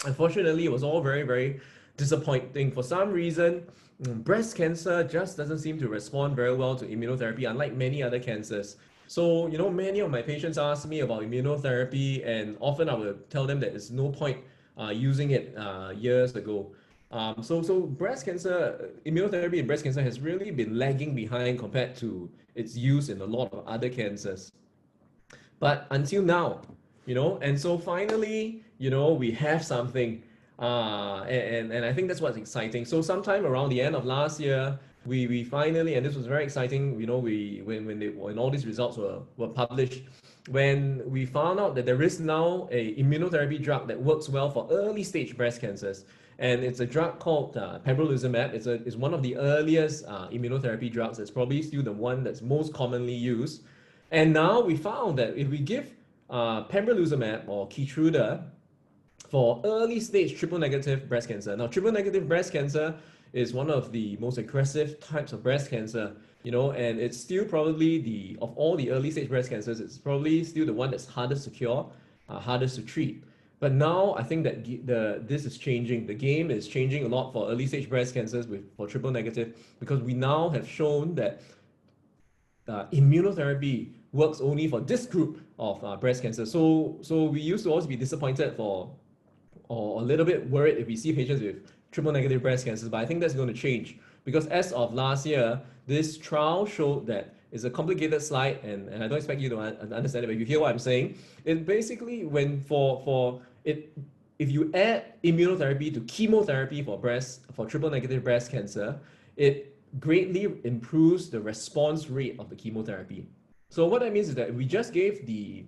S3: unfortunately it was all very, very disappointing. For some reason, breast cancer just doesn't seem to respond very well to immunotherapy, unlike many other cancers. So, you know, many of my patients ask me about immunotherapy, and often I will tell them that there's no point using it years ago. So breast cancer, immunotherapy in breast cancer has really been lagging behind compared to its use in a lot of other cancers. But until now, you know, and so finally, you know, we have something, and I think that's what's exciting. So sometime around the end of last year, we finally, and this was very exciting, you know, when all these results were published, when we found out that there is now a immunotherapy drug that works well for early stage breast cancers. And it's a drug called pembrolizumab. It's one of the earliest immunotherapy drugs. It's probably still the one that's most commonly used. And now we found that if we give pembrolizumab or Keytruda for early stage triple negative breast cancer. Now, triple negative breast cancer is one of the most aggressive types of breast cancer, you know, and it's still probably of all the early stage breast cancers, it's probably still the one that's hardest to cure, hardest to treat. But now I think that this is changing. The game is changing a lot for early stage breast cancers for triple negative, because we now have shown that immunotherapy works only for this group of breast cancer. So we used to always be disappointed or a little bit worried if we see patients with triple negative breast cancers, but I think that's going to change, because as of last year, this trial showed that it's a complicated slide, and I don't expect you to understand it, but you hear what I'm saying. It basically, if you add immunotherapy to chemotherapy for triple negative breast cancer, it greatly improves the response rate of the chemotherapy. So what that means is that if we just gave the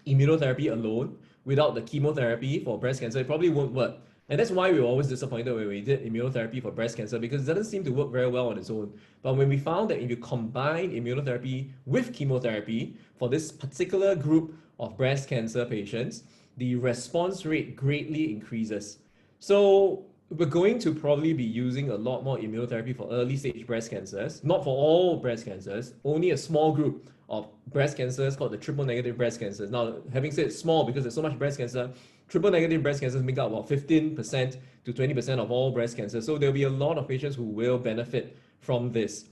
S3: immunotherapy alone without the chemotherapy for breast cancer, it probably won't work. And that's why we were always disappointed when we did immunotherapy for breast cancer, because it doesn't seem to work very well on its own. But when we found that if you combine immunotherapy with chemotherapy for this particular group of breast cancer patients, the response rate greatly increases. So we're going to probably be using a lot more immunotherapy for early stage breast cancers, not for all breast cancers, only a small group of breast cancers called the triple negative breast cancers. Now, having said small, because there's so much breast cancer, triple negative breast cancers make up about 15% to 20% of all breast cancer. So there'll be a lot of patients who will benefit from this.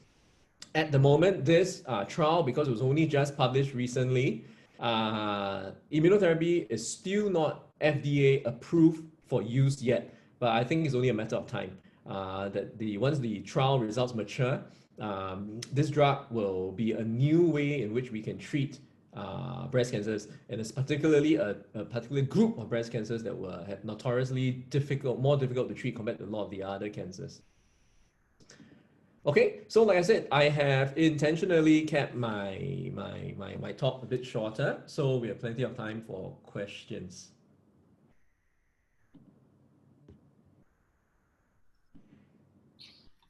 S3: At the moment, this trial, because it was only just published recently, immunotherapy is still not FDA approved for use yet, but I think it's only a matter of time. Once the trial results mature, this drug will be a new way in which we can treat breast cancers, and it's particularly a particular group of breast cancers that were notoriously more difficult to treat compared to a lot of the other cancers. Okay, so like I said, I have intentionally kept my talk a bit shorter, so we have plenty of time for questions.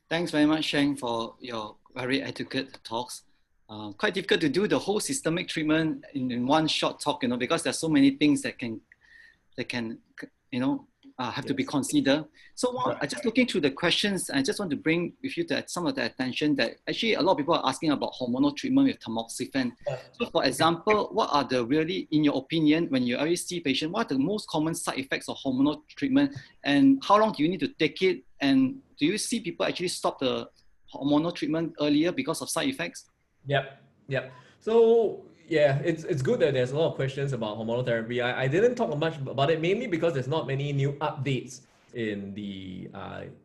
S1: Thanks very much, Sheng, for your very adequate talks. Quite difficult to do the whole systemic treatment in one short talk, you know, because there's so many things that can you know, have to be considered. So I just looking through the questions, I just want to bring with you some of the attention that actually a lot of people are asking about hormonal treatment with tamoxifen. So for example, what are the really, in your opinion, when you always see patients, what are the most common side effects of hormonal treatment, and how long do you need to take it? And do you see people actually stop the hormonal treatment earlier because of side effects?
S3: Yep. So yeah, it's good that there's a lot of questions about hormonal therapy. I didn't talk much about it, mainly because there's not many new updates in the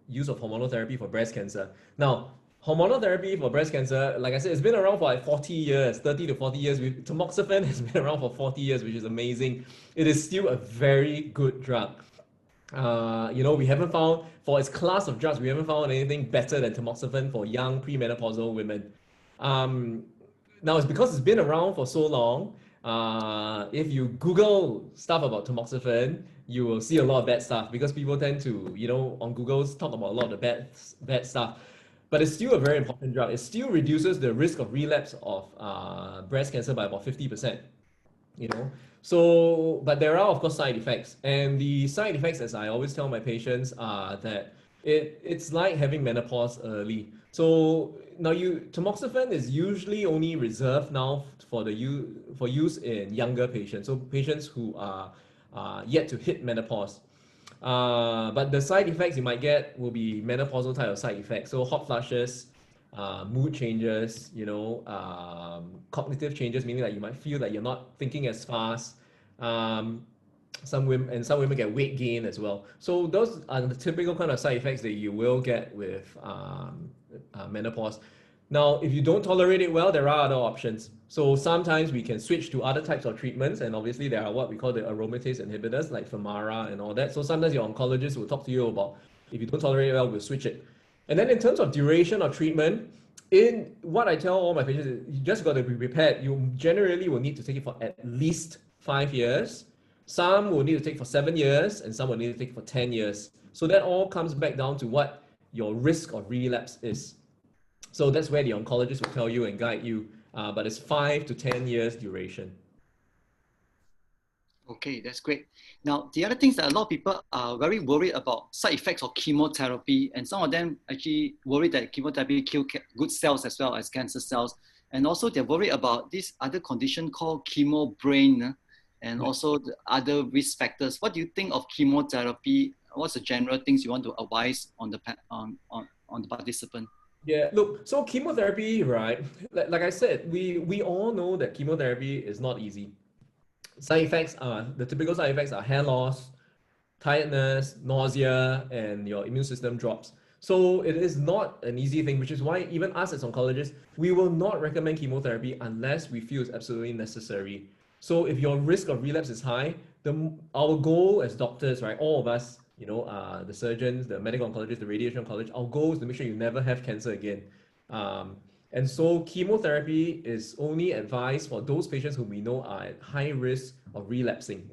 S3: use of hormonal therapy for breast cancer. Now, hormonal therapy for breast cancer, like I said, it's been around for like 40 years, 30 to 40 years. Tamoxifen has been around for 40 years, which is amazing. It is still a very good drug. You know, we haven't found, for its class of drugs, we haven't found anything better than tamoxifen for young premenopausal women. Now, it's because it's been around for so long. If you Google stuff about tamoxifen, you will see a lot of bad stuff, because people tend to, you know, on Google talk about a lot of the bad stuff. But it's still a very important drug. It still reduces the risk of relapse of breast cancer by about 50%. You know, so, but there are of course side effects, and the side effects, as I always tell my patients, are that it's like having menopause early. So now tamoxifen is usually only reserved now for use in younger patients, so patients who are yet to hit menopause. But the side effects you might get will be menopausal type of side effects. So hot flushes, mood changes, cognitive changes, meaning that you might feel that you're not thinking as fast. Some women get weight gain as well. So those are the typical kind of side effects that you will get with menopause. Now, if you don't tolerate it well, there are other options. So sometimes we can switch to other types of treatments, and obviously there are what we call the aromatase inhibitors like Femara and all that. So sometimes your oncologist will talk to you about, if you don't tolerate it well, we'll switch it. And then in terms of duration of treatment, in what I tell all my patients is you just got to be prepared. You generally will need to take it for at least 5 years. Some will need to take for 7 years, and some will need to take for 10 years. So that all comes back down to what your risk of relapse is. So that's where the oncologist will tell you and guide you, but it's 5 to 10 years duration.
S1: Okay, that's great. Now, the other things that a lot of people are very worried about side effects of chemotherapy, and some of them actually worried that chemotherapy kills good cells as well as cancer cells. And also they're worried about this other condition called chemo brain, and also the other risk factors. What do you think of chemotherapy? What's the general things you want to advise on the participant?
S3: Yeah, look, so chemotherapy, right? Like I said, we all know that chemotherapy is not easy. The typical side effects are hair loss, tiredness, nausea, and your immune system drops. So it is not an easy thing, which is why even us as oncologists, we will not recommend chemotherapy unless we feel it's absolutely necessary. So if your risk of relapse is high, our goal as doctors, right, all of us, the surgeons, the medical oncologists, the radiation oncologists, our goal is to make sure you never have cancer again. And so chemotherapy is only advised for those patients who we know are at high risk of relapsing.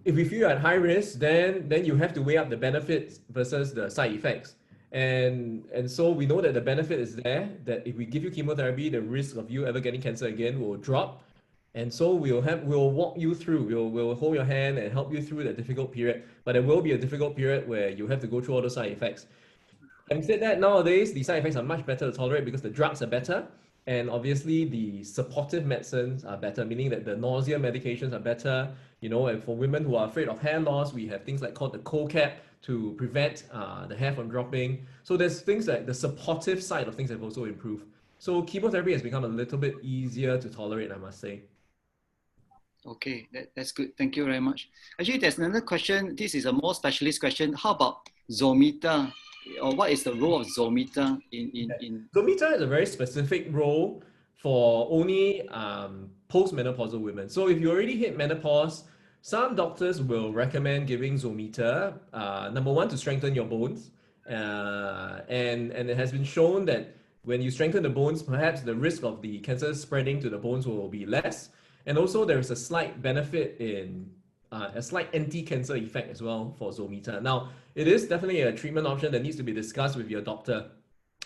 S3: If we feel you're at high risk, then you have to weigh up the benefits versus the side effects. And so we know that the benefit is there, that if we give you chemotherapy, the risk of you ever getting cancer again will drop. And so we'll walk you through, we'll hold your hand and help you through that difficult period. But there will be a difficult period where you have to go through all the side effects. Having said that, nowadays, the side effects are much better to tolerate because the drugs are better. And obviously the supportive medicines are better, meaning that the nausea medications are better. And for women who are afraid of hair loss, we have things like called the CoCap to prevent the hair from dropping. So there's things like the supportive side of things have also improved. So chemotherapy has become a little bit easier to tolerate, I must say.
S1: Okay, that's good. Thank you very much. Actually, there's another question. This is a more specialist question. How about Zometa? Or what is the role of Zometa in?
S3: Zometa is a very specific role for only postmenopausal women. So if you already hit menopause, some doctors will recommend giving Zometa, number one, to strengthen your bones. And it has been shown that when you strengthen the bones, perhaps the risk of the cancer spreading to the bones will be less. And also there is a slight benefit in a slight anti-cancer effect as well for Zometa. Now, it is definitely a treatment option that needs to be discussed with your doctor.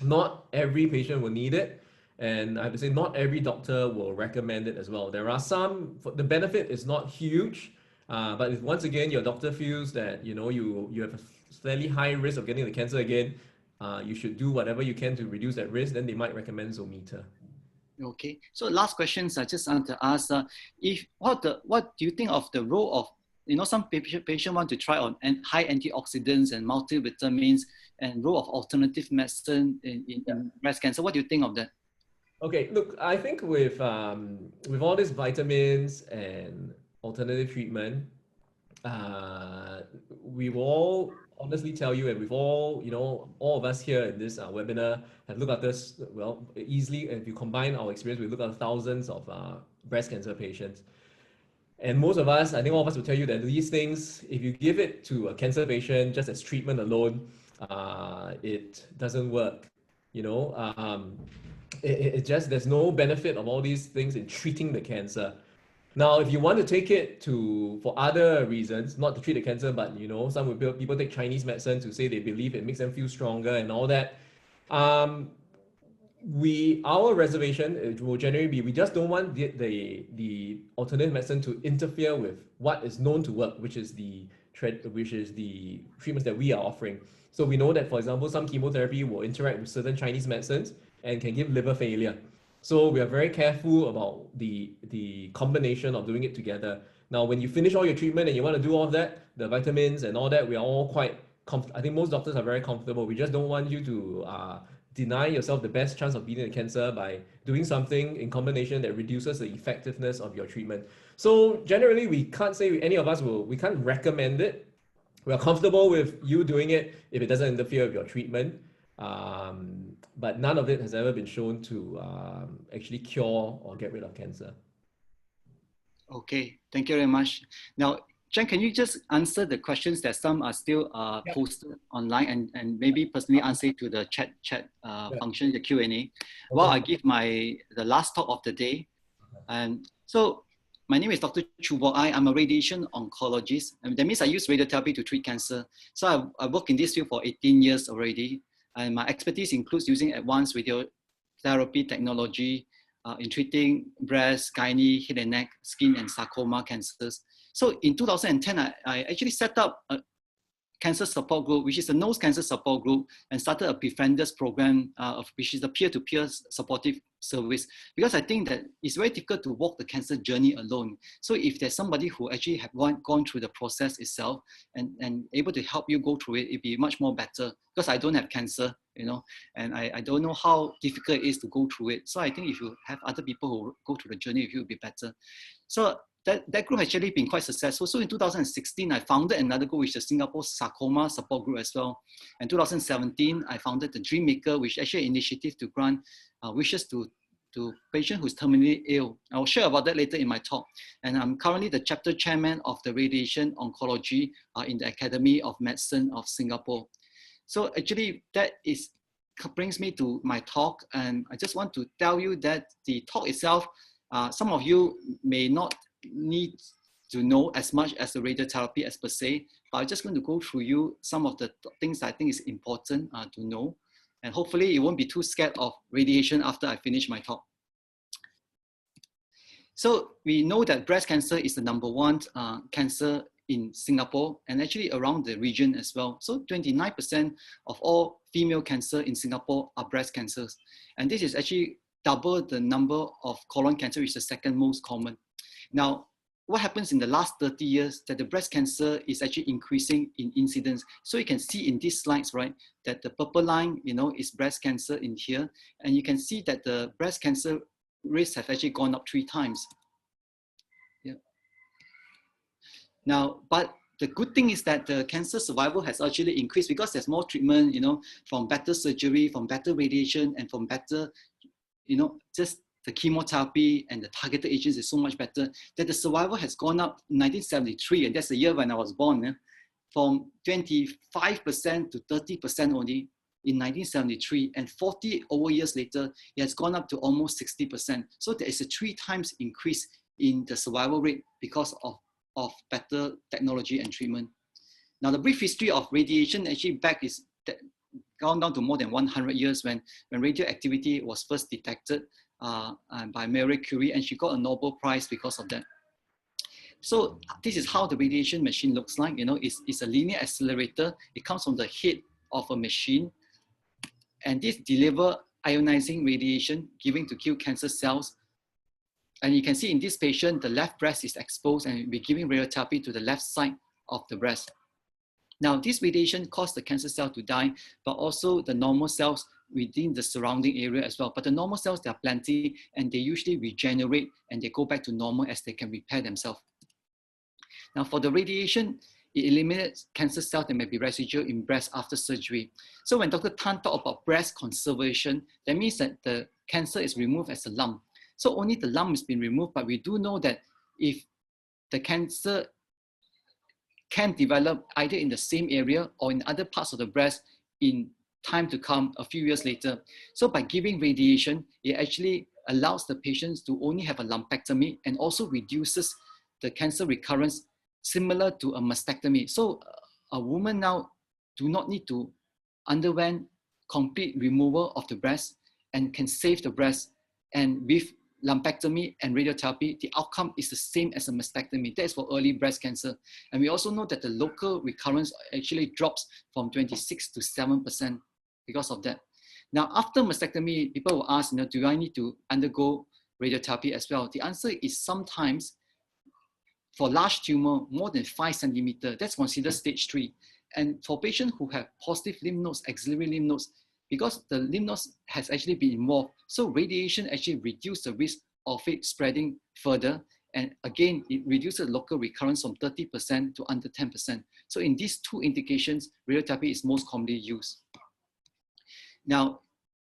S3: Not every patient will need it. And I have to say, not every doctor will recommend it as well. There are some, the benefit is not huge, but if once again, your doctor feels that, you have a fairly high risk of getting the cancer again, you should do whatever you can to reduce that risk, then they might recommend Zometa.
S1: Okay, so last questions I just want to ask, what do you think of the role of, some patient want to try on high antioxidants and multivitamins and role of alternative medicine in breast cancer? What do you think of that?
S3: Okay, look, I think with all these vitamins and alternative treatment, we will all honestly tell you, and we've all, all of us here in this webinar have looked at this, well, easily, and if you combine our experience, we look at thousands of breast cancer patients. And most of us, I think all of us will tell you that these things, if you give it to a cancer patient just as treatment alone, it doesn't work, it just, there's no benefit of all these things in treating the cancer. Now, if you want to take it for other reasons, not to treat the cancer, but some people take Chinese medicine to say they believe it makes them feel stronger and all that. Our reservation will generally be, we just don't want the alternative medicine to interfere with what is known to work, which is the which is the treatments that we are offering. So we know that, for example, some chemotherapy will interact with certain Chinese medicines and can give liver failure. So we are very careful about the combination of doing it together. Now, when you finish all your treatment and you want to do all of that, the vitamins and all that, we are all quite I think most doctors are very comfortable. We just don't want you to deny yourself the best chance of beating the cancer by doing something in combination that reduces the effectiveness of your treatment. So generally, we can't say any of us we can't recommend it. We are comfortable with you doing it if it doesn't interfere with your treatment. But none of it has ever been shown to actually cure or get rid of cancer.
S1: Okay, thank you very much. Now, Jen, can you just answer the questions that some are still posted online and maybe personally answer to the chat function, the Q&A, okay, while I give the last talk of the day. And so my name is Dr. Chu Bo Ai. I'm a radiation oncologist, and that means I use radiotherapy to treat cancer. So I work in this field for 18 years already, and my expertise includes using advanced radiotherapy technology in treating breast, gynae, head and neck, skin, and sarcoma cancers. So in 2010, I actually set up a cancer support group, which is a nose cancer support group, and started a befrienders program, which is a peer-to-peer supportive service, because I think that it's very difficult to walk the cancer journey alone. So if there's somebody who actually have gone through the process itself and able to help you go through it, it'd be much more better, because I don't have cancer, you know, and I don't know how difficult it is to go through it. So I think if you have other people who go through the journey, it would be better. So that group actually been quite successful. So in 2016, I founded another group, which is the Singapore Sarcoma Support Group as well. In 2017, I founded the Dream Maker, which is actually an initiative to grant wishes to patients who's terminally ill. I'll share about that later in my talk. And I'm currently the chapter chairman of the Radiation Oncology in the Academy of Medicine of Singapore. So actually that brings me to my talk. And I just want to tell you that the talk itself, some of you may not need to know as much as the radiotherapy as per se, but I'm just going to go through you some of the things I think is important to know. And hopefully you won't be too scared of radiation after I finish my talk. So we know that breast cancer is the #1 cancer in Singapore and actually around the region as well. So 29% of all female cancer in Singapore are breast cancers. And this is actually double the number of colon cancer, which is the second most common. Now, what happens in the last 30 years that the breast cancer is actually increasing in incidence. So you can see in these slides, right, that the purple line, you know, is breast cancer in here. And you can see that the breast cancer rates have actually gone up 3 times. Yeah. Now, but the good thing is that the cancer survival has actually increased because there's more treatment, you know, from better surgery, from better radiation, and from better, you know, just the chemotherapy and the targeted agents is so much better that the survival has gone up in 1973, and that's the year when I was born, from 25% to 30% only in 1973, and 40 over years later, it has gone up to almost 60%. So there is a 3 times increase in the survival rate because of better technology and treatment. Now, the brief history of radiation actually gone down to more than 100 years when radioactivity was first detected by Marie Curie, and she got a Nobel Prize because of that. So this is how the radiation machine looks like. You know, it's a linear accelerator. It comes from the head of a machine, and this delivers ionizing radiation, giving to kill cancer cells. And you can see in this patient, the left breast is exposed, and we're giving radiotherapy to the left side of the breast. Now, this radiation causes the cancer cell to die, but also the normal cells within the surrounding area as well. But the normal cells, there are plenty, and they usually regenerate and they go back to normal as they can repair themselves. Now, for the radiation, it eliminates cancer cells that may be residual in breast after surgery. So when Dr. Tan talked about breast conservation, that means that the cancer is removed as a lump. So only the lump has been removed, but we do know that if the cancer can develop either in the same area or in other parts of the breast in time to come, a few years later. So by giving radiation, it actually allows the patients to only have a lumpectomy and also reduces the cancer recurrence similar to a mastectomy. So a woman now do not need to undergo complete removal of the breast and can save the breast. And with lumpectomy and radiotherapy, the outcome is the same as a mastectomy. That is for early breast cancer. And we also know that the local recurrence actually drops from 26 to 7% because of that. Now, after mastectomy, people will ask, do I need to undergo radiotherapy as well? The answer is sometimes for large tumor, more than 5 centimeters, that's considered stage 3. And for patients who have positive lymph nodes, axillary lymph nodes, because the lymph nodes has actually been involved, so radiation actually reduces the risk of it spreading further. And again, it reduces local recurrence from 30% to under 10%. So in these two indications, radiotherapy is most commonly used. Now,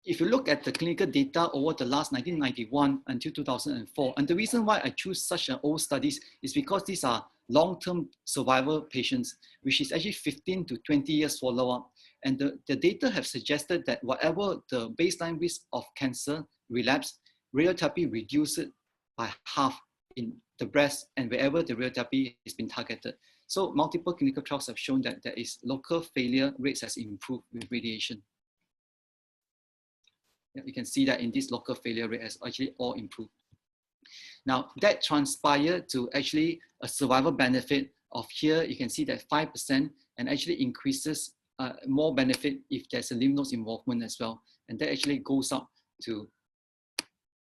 S1: if you look at the clinical data over the last 1991 until 2004, and the reason why I choose such an old studies is because these are long-term survival patients, which is actually 15 to 20 years follow-up. And the data have suggested that whatever the baseline risk of cancer relapse, radiotherapy reduces it by half in the breast and wherever the radiotherapy has been targeted. So multiple clinical trials have shown that there is local failure rates has improved with radiation. You can see that in this local failure rate has actually all improved. Now that transpired to actually a survival benefit of here, you can see that 5% and actually increases more benefit if there's a lymph nodes involvement as well. And that actually goes up to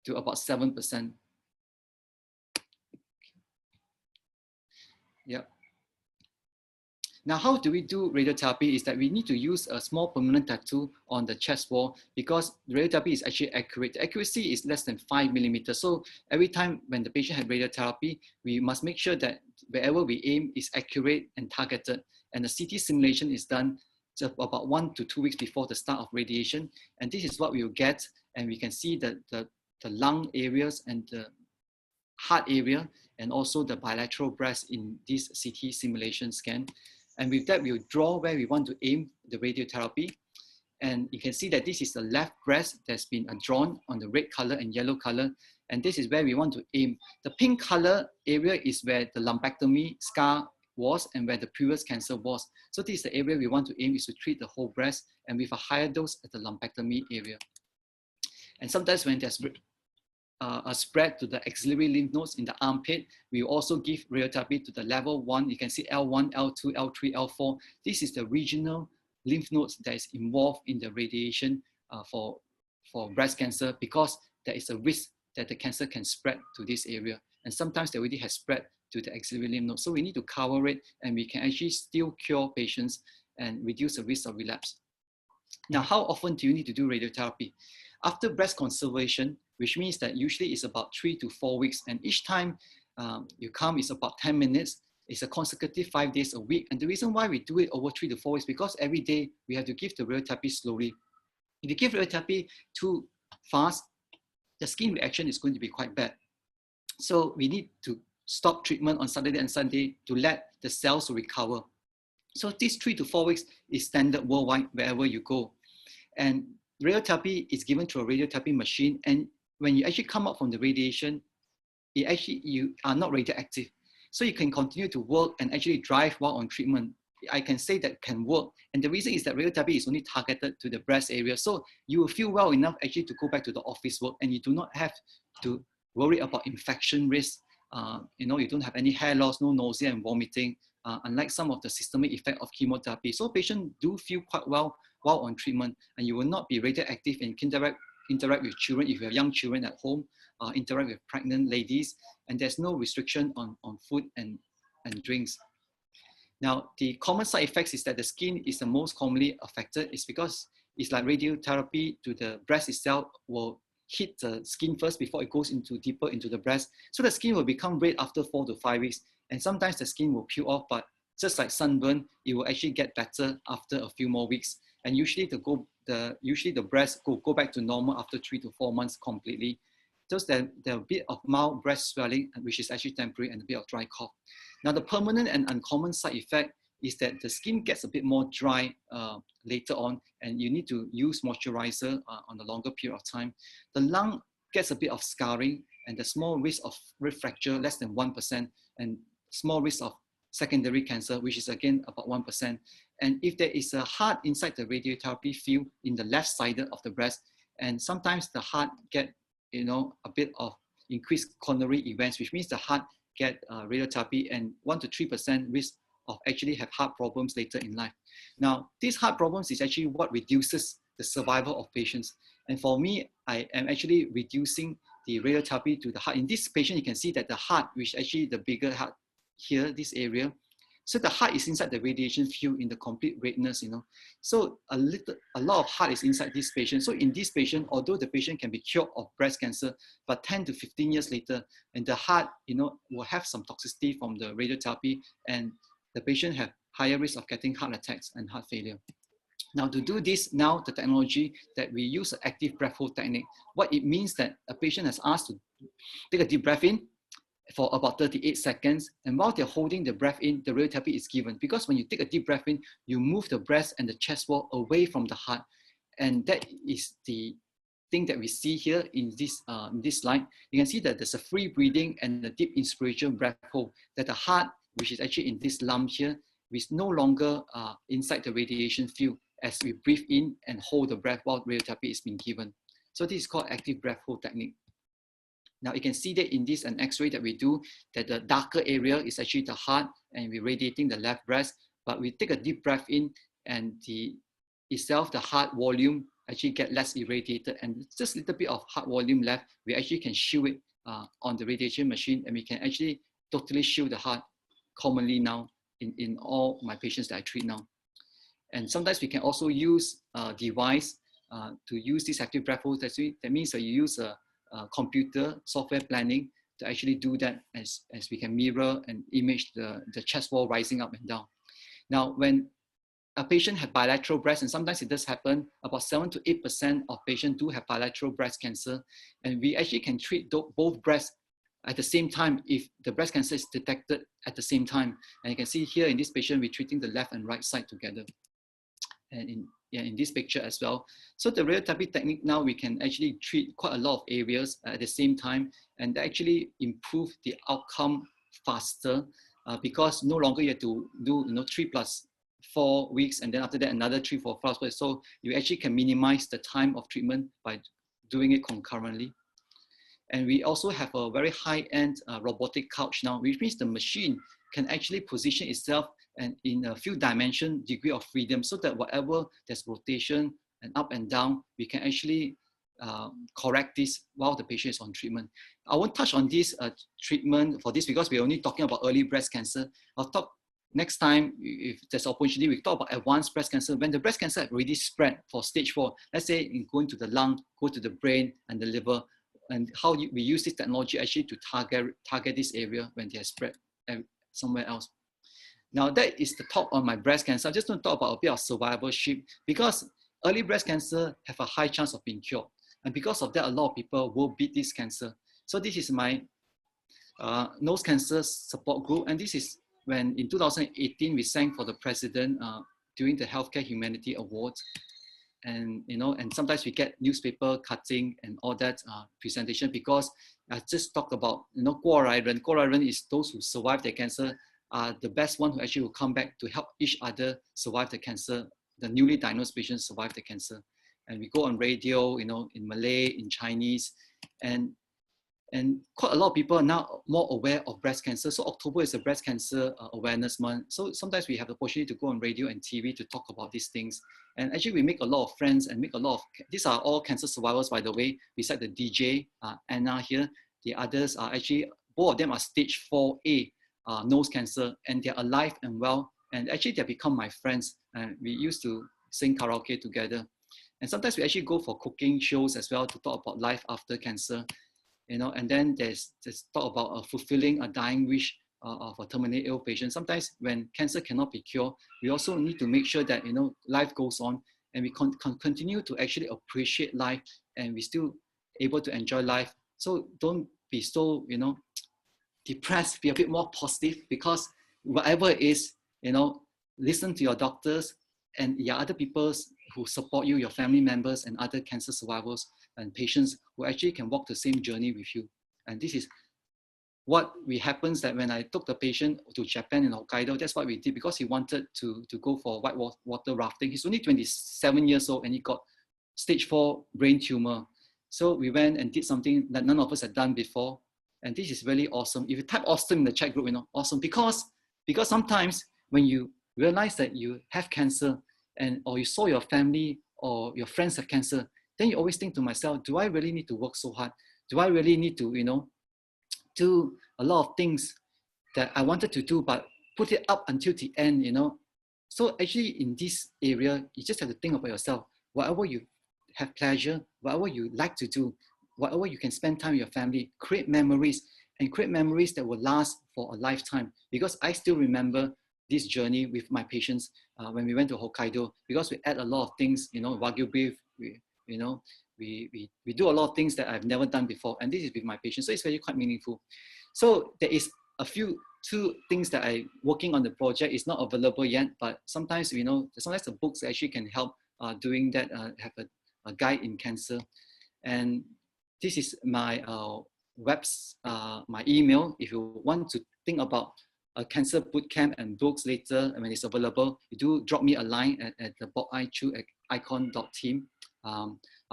S1: about 7%. Yeah. Now, how do we do radiotherapy is that we need to use a small permanent tattoo on the chest wall because radiotherapy is actually accurate. The accuracy is less than 5 millimeters. So every time when the patient had radiotherapy, we must make sure that wherever we aim is accurate and targeted. And the CT simulation is done just about 1 to 2 weeks before the start of radiation. And this is what we will get. And we can see that the lung areas and the heart area and also the bilateral breast in this CT simulation scan. And with that, we'll draw where we want to aim the radiotherapy. And you can see that this is the left breast that's been drawn on the red color and yellow color. And this is where we want to aim. The pink color area is where the lumpectomy scar was and where the previous cancer was. So this is the area we want to aim is to treat the whole breast and with a higher dose at the lumpectomy area. And sometimes when there's a spread to the axillary lymph nodes in the armpit, we also give radiotherapy to the level 1. You can see L1, L2, L3, L4. This is the regional lymph nodes that is involved in the radiation for breast cancer because there is a risk that the cancer can spread to this area. And sometimes they already has spread to the axillary lymph node. So we need to cover it and we can actually still cure patients and reduce the risk of relapse. Now, how often do you need to do radiotherapy? After breast conservation, which means that usually it's about 3 to 4 weeks. And each time you come is about 10 minutes. It's a consecutive 5 days a week. And the reason why we do it over 3 to 4 weeks, because every day we have to give the radiotherapy slowly. If you give radiotherapy too fast, the skin reaction is going to be quite bad. So we need to stop treatment on Saturday and Sunday to let the cells recover. So this 3 to 4 weeks is standard worldwide wherever you go. And radiotherapy is given to a radiotherapy machine. And when you actually come out from the radiation, you are not radioactive. So you can continue to work and actually drive while on treatment. I can say that can work. And the reason is that radiotherapy is only targeted to the breast area. So you will feel well enough actually to go back to the office work and you do not have to worry about infection risk. You don't have any hair loss, no nausea and vomiting, unlike some of the systemic effect of chemotherapy. So patients do feel quite well while on treatment and you will not be radioactive and interact with children if you have young children at home, interact with pregnant ladies, and there's no restriction on food and drinks. Now, the common side effects is that the skin is the most commonly affected. It's because it's like radiotherapy to the breast itself will hit the skin first before it goes deeper into the breast. So the skin will become red after 4 to 5 weeks. And sometimes the skin will peel off, but just like sunburn, it will actually get better after a few more weeks. And usually the breast go back to normal after 3 to 4 months completely. Just there are a bit of mild breast swelling, which is actually temporary, and a bit of dry cough. Now the permanent and uncommon side effect is that the skin gets a bit more dry later on, and you need to use moisturizer on a longer period of time. The lung gets a bit of scarring, and the small risk of rib fracture, less than 1%, and small risk of secondary cancer, which is again about 1%. And if there is a heart inside the radiotherapy field in the left side of the breast, and sometimes the heart get a bit of increased coronary events, which means the heart get radiotherapy, and 1 to 3% risk of actually have heart problems later in life. Now, these heart problems is actually what reduces the survival of patients. And for me, I am actually reducing the radiotherapy to the heart. In this patient, you can see that the heart, which is actually the bigger heart here, this area. So the heart is inside the radiation field in the complete redness, So a lot of heart is inside this patient. So in this patient, although the patient can be cured of breast cancer, but 10 to 15 years later, and the heart, will have some toxicity from the radiotherapy, and the patient have higher risk of getting heart attacks and heart failure. Now, to do this, now the technology that we use an active breath hold technique, what it means that a patient has asked to take a deep breath in for about 38 seconds. And while they're holding the breath in, the radiotherapy is given. Because when you take a deep breath in, you move the breast and the chest wall away from the heart. And that is the thing that we see here in this slide. You can see that there's a free breathing and a deep inspiration breath hold, that the heart, which is actually in this lump here, is no longer inside the radiation field as we breathe in and hold the breath while radiotherapy is being given. So this is called active breath hold technique. Now you can see that in this an X-ray that we do, that the darker area is actually the heart, and we're radiating the left breast, but we take a deep breath in, and the heart volume actually get less irradiated, and just a little bit of heart volume left, we actually can shield it on the radiation machine, and we can actually totally shield the heart commonly now in all my patients that I treat now. And sometimes we can also use a device to use this active breath hold. That means that you use a computer software planning to actually do that, as we can mirror and image the chest wall rising up and down. Now, when a patient has bilateral breast, and sometimes it does happen, about 7 to 8% of patients do have bilateral breast cancer, and we actually can treat both breasts at the same time if the breast cancer is detected at the same time. And you can see here in this patient, we're treating the left and right side together. And in this picture as well. So the radiotherapy technique now, we can actually treat quite a lot of areas at the same time, and actually improve the outcome faster because no longer you have to do 3 plus 4 weeks, and then after that another 3, 4, 5 weeks. So you actually can minimize the time of treatment by doing it concurrently. And we also have a very high-end robotic couch now, which means the machine can actually position itself and in a few dimension degree of freedom, so that whatever there's rotation and up and down, we can actually correct this while the patient is on treatment. I won't touch on this treatment for this because we're only talking about early breast cancer. I'll talk next time, if there's opportunity, we talk about advanced breast cancer. When the breast cancer already spread for stage 4, let's say in going to the lung, go to the brain and the liver, and how we use this technology actually to target this area when they are spread somewhere else. Now that is the talk on my breast cancer. I just want to talk about a bit of survivorship, because early breast cancer have a high chance of being cured. And because of that, a lot of people will beat this cancer. So this is my nose cancer support group. And this is when in 2018, we sang for the president during the Healthcare Humanity Awards. And, and sometimes we get newspaper cutting and all that presentation, because I just talked about, Guo Rai Ren. Guo Rai Ren is those who survive their cancer are the best one who actually will come back to help each other survive the cancer. The newly diagnosed patients survive the cancer. And we go on radio, in Malay, in Chinese, and quite a lot of people are now more aware of breast cancer. So October is a breast cancer awareness month. So sometimes we have the opportunity to go on radio and TV to talk about these things. And actually we make a lot of friends and make a lot of, these are all cancer survivors, by the way, beside the DJ, Anna here. The others are actually, both of them are stage 4A nose cancer, and they're alive and well. And actually they become my friends. We used to sing karaoke together. And sometimes we actually go for cooking shows as well to talk about life after cancer. And then there's talk about fulfilling a dying wish of a terminally ill patient. Sometimes when cancer cannot be cured, we also need to make sure that, life goes on, and we continue to actually appreciate life, and we still able to enjoy life. So don't be so, depressed, be a bit more positive, because whatever it is, listen to your doctors and your other people who support you, your family members and other cancer survivors and patients who actually can walk the same journey with you. And this is what happens that when I took the patient to Japan in Hokkaido, that's what we did, because he wanted to go for white water rafting. He's only 27 years old and he got stage 4 brain tumor. So we went and did something that none of us had done before. And this is really awesome. If you type awesome in the chat group, awesome, because sometimes when you realize that you have cancer or you saw your family or your friends have cancer, then you always think to myself, do I really need to work so hard? Do I really need to, do a lot of things that I wanted to do, but put it up until the end, So actually in this area, you just have to think about yourself. Whatever you have pleasure, whatever you like to do, whatever you can spend time with your family, create memories that will last for a lifetime. Because I still remember this journey with my patients when we went to Hokkaido, because we ate a lot of things, Wagyu beef, we do a lot of things that I've never done before. And this is with my patients. So it's really quite meaningful. So there is two things that I'm working on the project. It's not available yet, but sometimes, sometimes the books actually can help doing that, have a guide in cancer. And this is my my email. If you want to think about a cancer bootcamp and books later, when it's available, you do drop me a line at the bokichu@icon.team.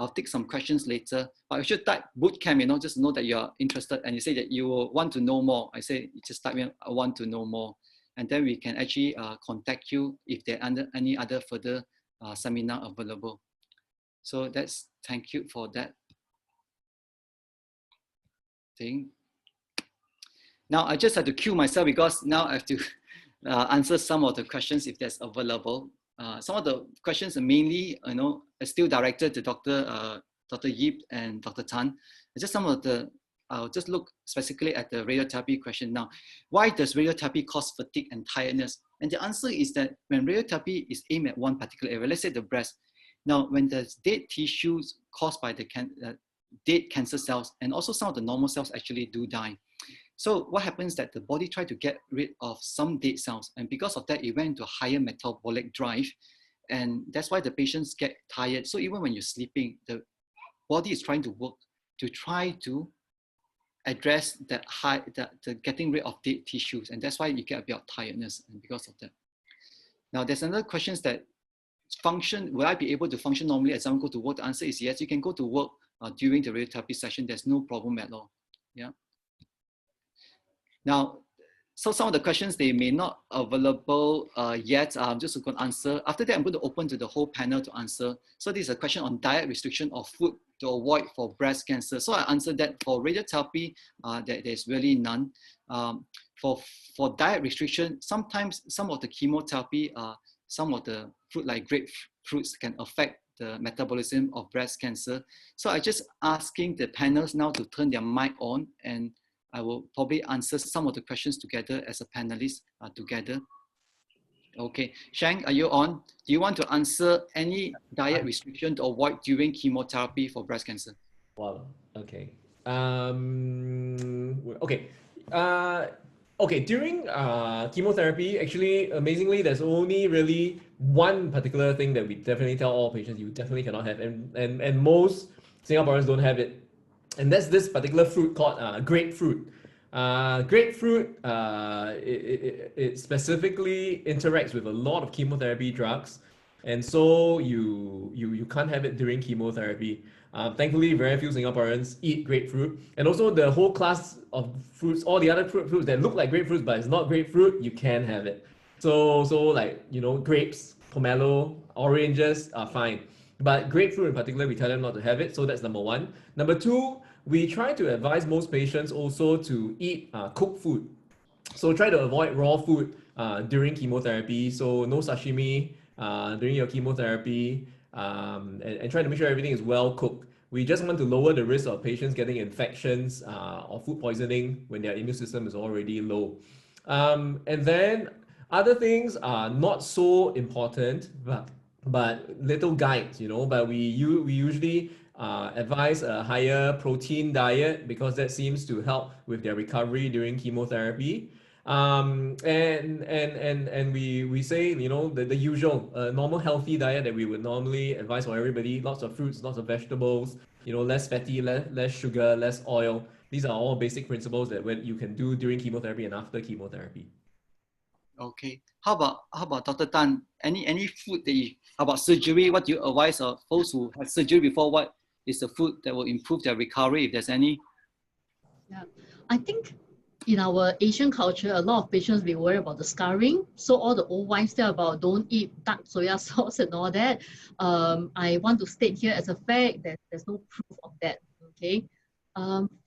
S1: I'll take some questions later, but if you type bootcamp, just know that you're interested and you say that you will want to know more. I say, just type in, I want to know more. And then we can actually contact you if there are any other further seminar available. So thank you for that thing. Now I just have to cue myself because now I have to answer some of the questions if that's available. Some of the questions are mainly, are still directed to Dr. Yip and Dr. Tan. Just some of I'll just look specifically at the radiotherapy question now. Why does radiotherapy cause fatigue and tiredness? And the answer is that when radiotherapy is aimed at one particular area, let's say the breast. Now, when there's dead tissues caused by the dead cancer cells, and also some of the normal cells actually do die. So what happens is that the body tries to get rid of some dead cells, and because of that, it went into a higher metabolic drive, and that's why the patients get tired. So even when you're sleeping, the body is trying to work to try to address that the getting rid of dead tissues, and that's why you get a bit of tiredness, and because of that. Now, there's another question that will I be able to function normally as I go to work? The answer is yes. You can go to work during the radiotherapy session. There's no problem at all. Yeah. Now, so some of the questions, they may not available yet. I'm just going to answer. After that, I'm going to open to the whole panel to answer. So this is a question on diet restriction of food to avoid for breast cancer. So I answered that for radiotherapy, there's really none. For diet restriction, sometimes some of the chemotherapy, some of the fruit like grapefruits can affect the metabolism of breast cancer. So I just asking the panels now to turn their mic on, and I will probably answer some of the questions together as a panelist together. Okay, Shang, are you on? Do you want to answer any diet restriction to avoid during chemotherapy for breast cancer?
S3: Wow, okay. Okay, during chemotherapy, actually, amazingly, there's only really one particular thing that we definitely tell all patients you definitely cannot have, and most Singaporeans don't have it. And that's this particular fruit called grapefruit. Grapefruit, it specifically interacts with a lot of chemotherapy drugs. And so you can't have it during chemotherapy. Thankfully, very few Singaporeans eat grapefruit. And also the whole class of fruits, all the other fruits that look like grapefruit, but it's not grapefruit, you can have it. So like, grapes, pomelo, oranges are fine. But grapefruit in particular, we tell them not to have it. So that's number one. Number two, we try to advise most patients also to eat cooked food. So try to avoid raw food during chemotherapy. So no sashimi during your chemotherapy, and try to make sure everything is well cooked. We just want to lower the risk of patients getting infections or food poisoning when their immune system is already low. And then other things are not so important, but little guides, but we usually advise a higher protein diet because that seems to help with their recovery during chemotherapy. And we say, the usual normal healthy diet that we would normally advise for everybody: lots of fruits, lots of vegetables, less fatty, less sugar, less oil. These are all basic principles that you can do during chemotherapy and after chemotherapy.
S1: Okay. How about Dr. Tan? Any food that how about surgery? What do you advise of those who had surgery before? is the food that will improve their recovery, if there's any?
S4: Yeah, I think in our Asian culture, a lot of patients be worried about the scarring. So all the old wives tell about don't eat dark soya sauce and all that. I want to state here as a fact that there's no proof of that. Okay,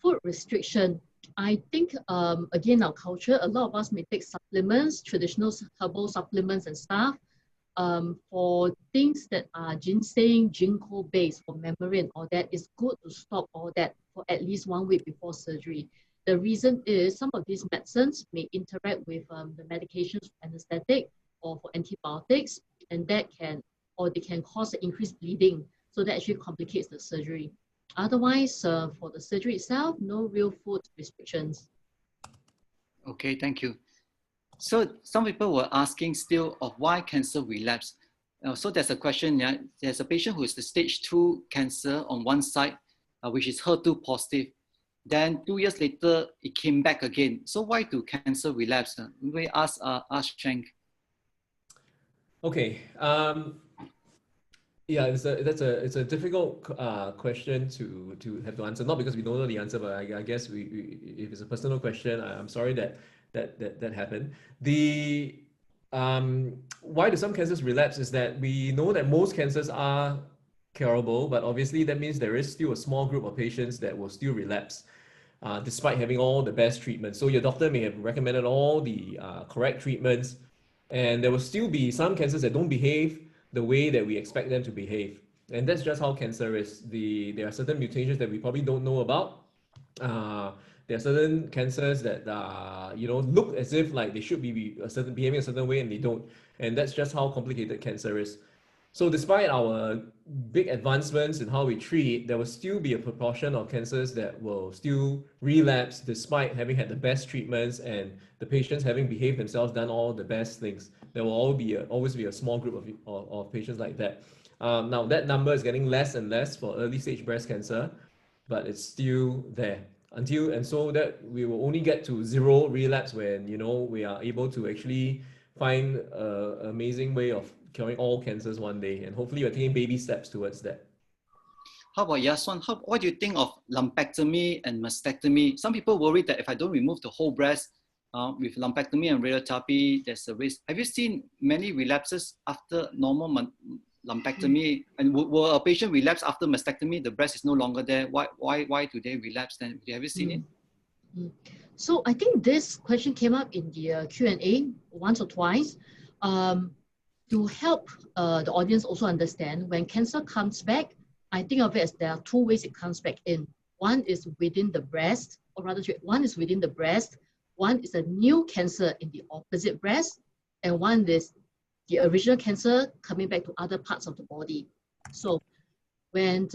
S4: food restriction. I think again, our culture, a lot of us may take supplements, traditional herbal supplements and stuff. For things that are ginseng, ginkgo based for memory and all that, it's good to stop all that for at least 1 week before surgery. The reason is some of these medicines may interact with the medications for anesthetic or for antibiotics, and that can, or they can cause increased bleeding. So that actually complicates the surgery. Otherwise, for the surgery itself, no real food restrictions.
S1: Okay, thank you. So some people were asking still of why cancer relapse. So there's a question, yeah, there's a patient who is the stage 2 cancer on one side, which is HER2 positive. Then 2 years later, it came back again. So why do cancer relapse? We ask Shank.
S3: Okay. Yeah, it's a difficult question to have to answer. Not because we don't know the answer, but I guess if it's a personal question, I'm sorry that happened. The why do some cancers relapse is that we know that most cancers are curable, but obviously that means there is still a small group of patients that will still relapse despite having all the best treatments. So your doctor may have recommended all the correct treatments, and there will still be some cancers that don't behave the way that we expect them to behave. And that's just how cancer is. There are certain mutations that we probably don't know about. There are certain cancers that look as if like they should be behaving a certain way, and they don't. And that's just how complicated cancer is. So despite our big advancements in how we treat, there will still be a proportion of cancers that will still relapse despite having had the best treatments and the patients having behaved themselves, done all the best things. There will always be a small group of patients like that. Now that number is getting less and less for early stage breast cancer, but it's still there. And so that we will only get to zero relapse when we are able to actually find an amazing way of curing all cancers one day, and hopefully we're taking baby steps towards that.
S1: How about Yaswan? What do you think of lumpectomy and mastectomy? Some people worry that if I don't remove the whole breast with lumpectomy and radiotherapy, there's a risk. Have you seen many relapses after normal lumpectomy? And will a patient relapse after mastectomy? The breast is no longer there. Why do they relapse then? Have you seen it?
S4: So I think this question came up in the Q&A once or twice. To help the audience also understand, when cancer comes back, I think of it as there are two ways it comes back in. One is within the breast, or rather, one is within the breast, one is a new cancer in the opposite breast, and one is the original cancer coming back to other parts of the body. So when,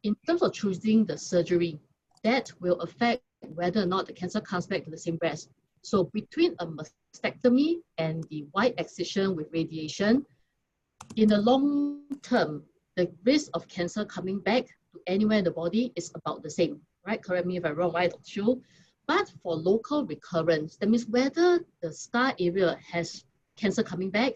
S4: in terms of choosing the surgery, that will affect whether or not the cancer comes back to the same breast. So between a mastectomy and the white excision with radiation, in the long term, the risk of cancer coming back to anywhere in the body is about the same, right? Correct me if I'm wrong, right, Dr. Shu? But for local recurrence, that means whether the scar area has cancer coming back,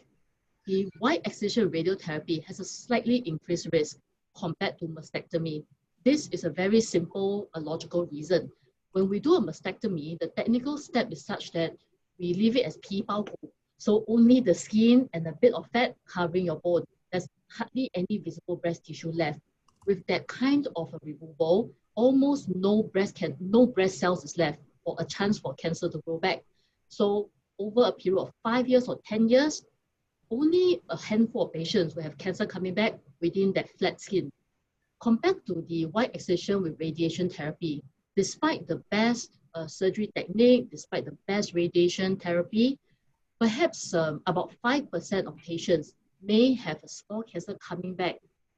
S4: the white excision radiotherapy has a slightly increased risk compared to mastectomy. This is a very simple, logical reason. When we do a mastectomy, the technical step is such that we leave it as 皮包骨, so only the skin and a bit of fat covering your bone. There's hardly any visible breast tissue left. With that kind of a removal, almost no breast cells is left for a chance for cancer to grow back. So over a period of 5 years or 10 years, only a handful of patients will have cancer coming back within that flat skin. Compared to the white excision with radiation therapy, despite the best surgery technique, despite the best radiation therapy, perhaps about 5% of patients may have a small cancer coming back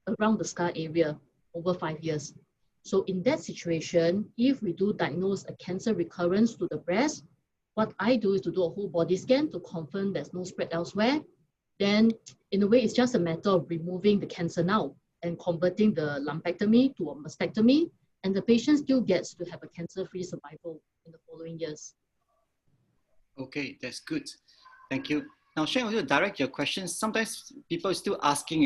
S4: around the scar area over 5 years. So in that situation, if we do diagnose a cancer recurrence to the breast, what I do is to do a whole body scan to confirm there's no spread elsewhere. Then in a way, it's just a matter of removing the cancer now and converting the lumpectomy to a mastectomy, and the patient still gets to have a cancer-free survival in the following years.
S1: Okay, that's good. Thank you. Now, Shane, I want to direct your questions. Sometimes people are still asking,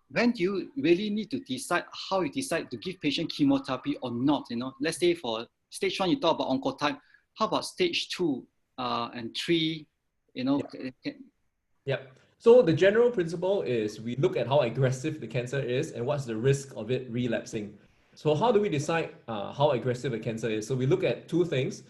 S1: when do you really need to decide how you decide to give patient chemotherapy or not? Let's say for stage 1, you talk about oncotype. How about stage 2 and 3?
S3: Yeah. So the general principle is we look at how aggressive the cancer is and what's the risk of it relapsing. So how do we decide how aggressive a cancer is? So we look at two things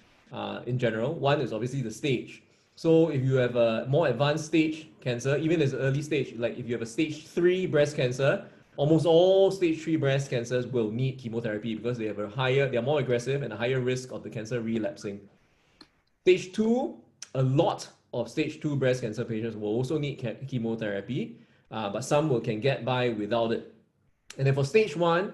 S3: in general. One is obviously the stage. So if you have a more advanced stage cancer, even as early stage, like if you have a stage 3 breast cancer, almost all stage 3 breast cancers will need chemotherapy because they are more aggressive and a higher risk of the cancer relapsing. Stage 2, a lot of stage 2 breast cancer patients will also need chemotherapy, but some can get by without it. And then for stage 1,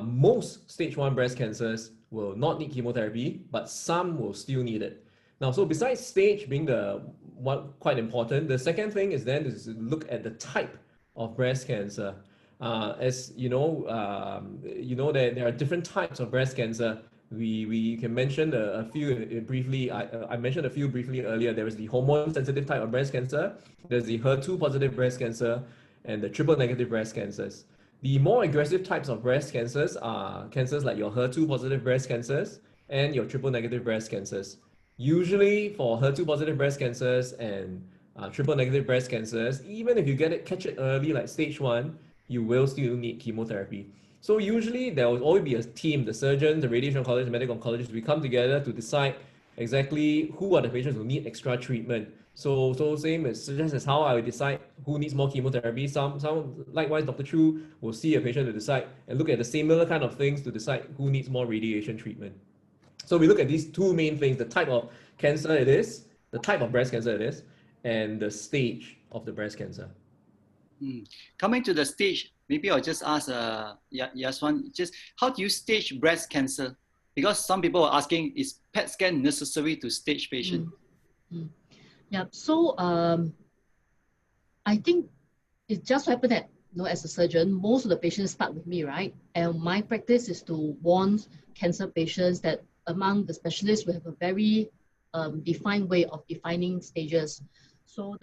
S3: most stage 1 breast cancers will not need chemotherapy, but some will still need it. Now, so besides stage being the one quite important, the second thing is then to look at the type of breast cancer. As you know, there are different types of breast cancer. We can mention a few briefly. I mentioned a few briefly earlier. There is the hormone-sensitive type of breast cancer. There's the HER2-positive breast cancer and the triple-negative breast cancers. The more aggressive types of breast cancers are cancers like your HER2-positive breast cancers and your triple-negative breast cancers. Usually for HER2-positive breast cancers and triple-negative breast cancers, even if you catch it early, like stage 1, you will still need chemotherapy. So usually there will always be a team, the surgeons, the radiation oncologists, medical oncologists, we come together to decide exactly who are the patients who need extra treatment. So same as just as how I would decide who needs more chemotherapy. Some likewise, Dr. Chu will see a patient to decide and look at the similar kind of things to decide who needs more radiation treatment. So we look at these two main things: the type of cancer it is, the type of breast cancer it is, and the stage of the breast cancer.
S1: Coming to the stage, maybe I'll just ask Yaswan, just how do you stage breast cancer? Because some people are asking, is PET scan necessary to stage patient?
S4: Yeah, so I think it just happened that, as a surgeon, most of the patients start with me, right? And my practice is to warn cancer patients that among the specialists, we have a very defined way of defining stages. So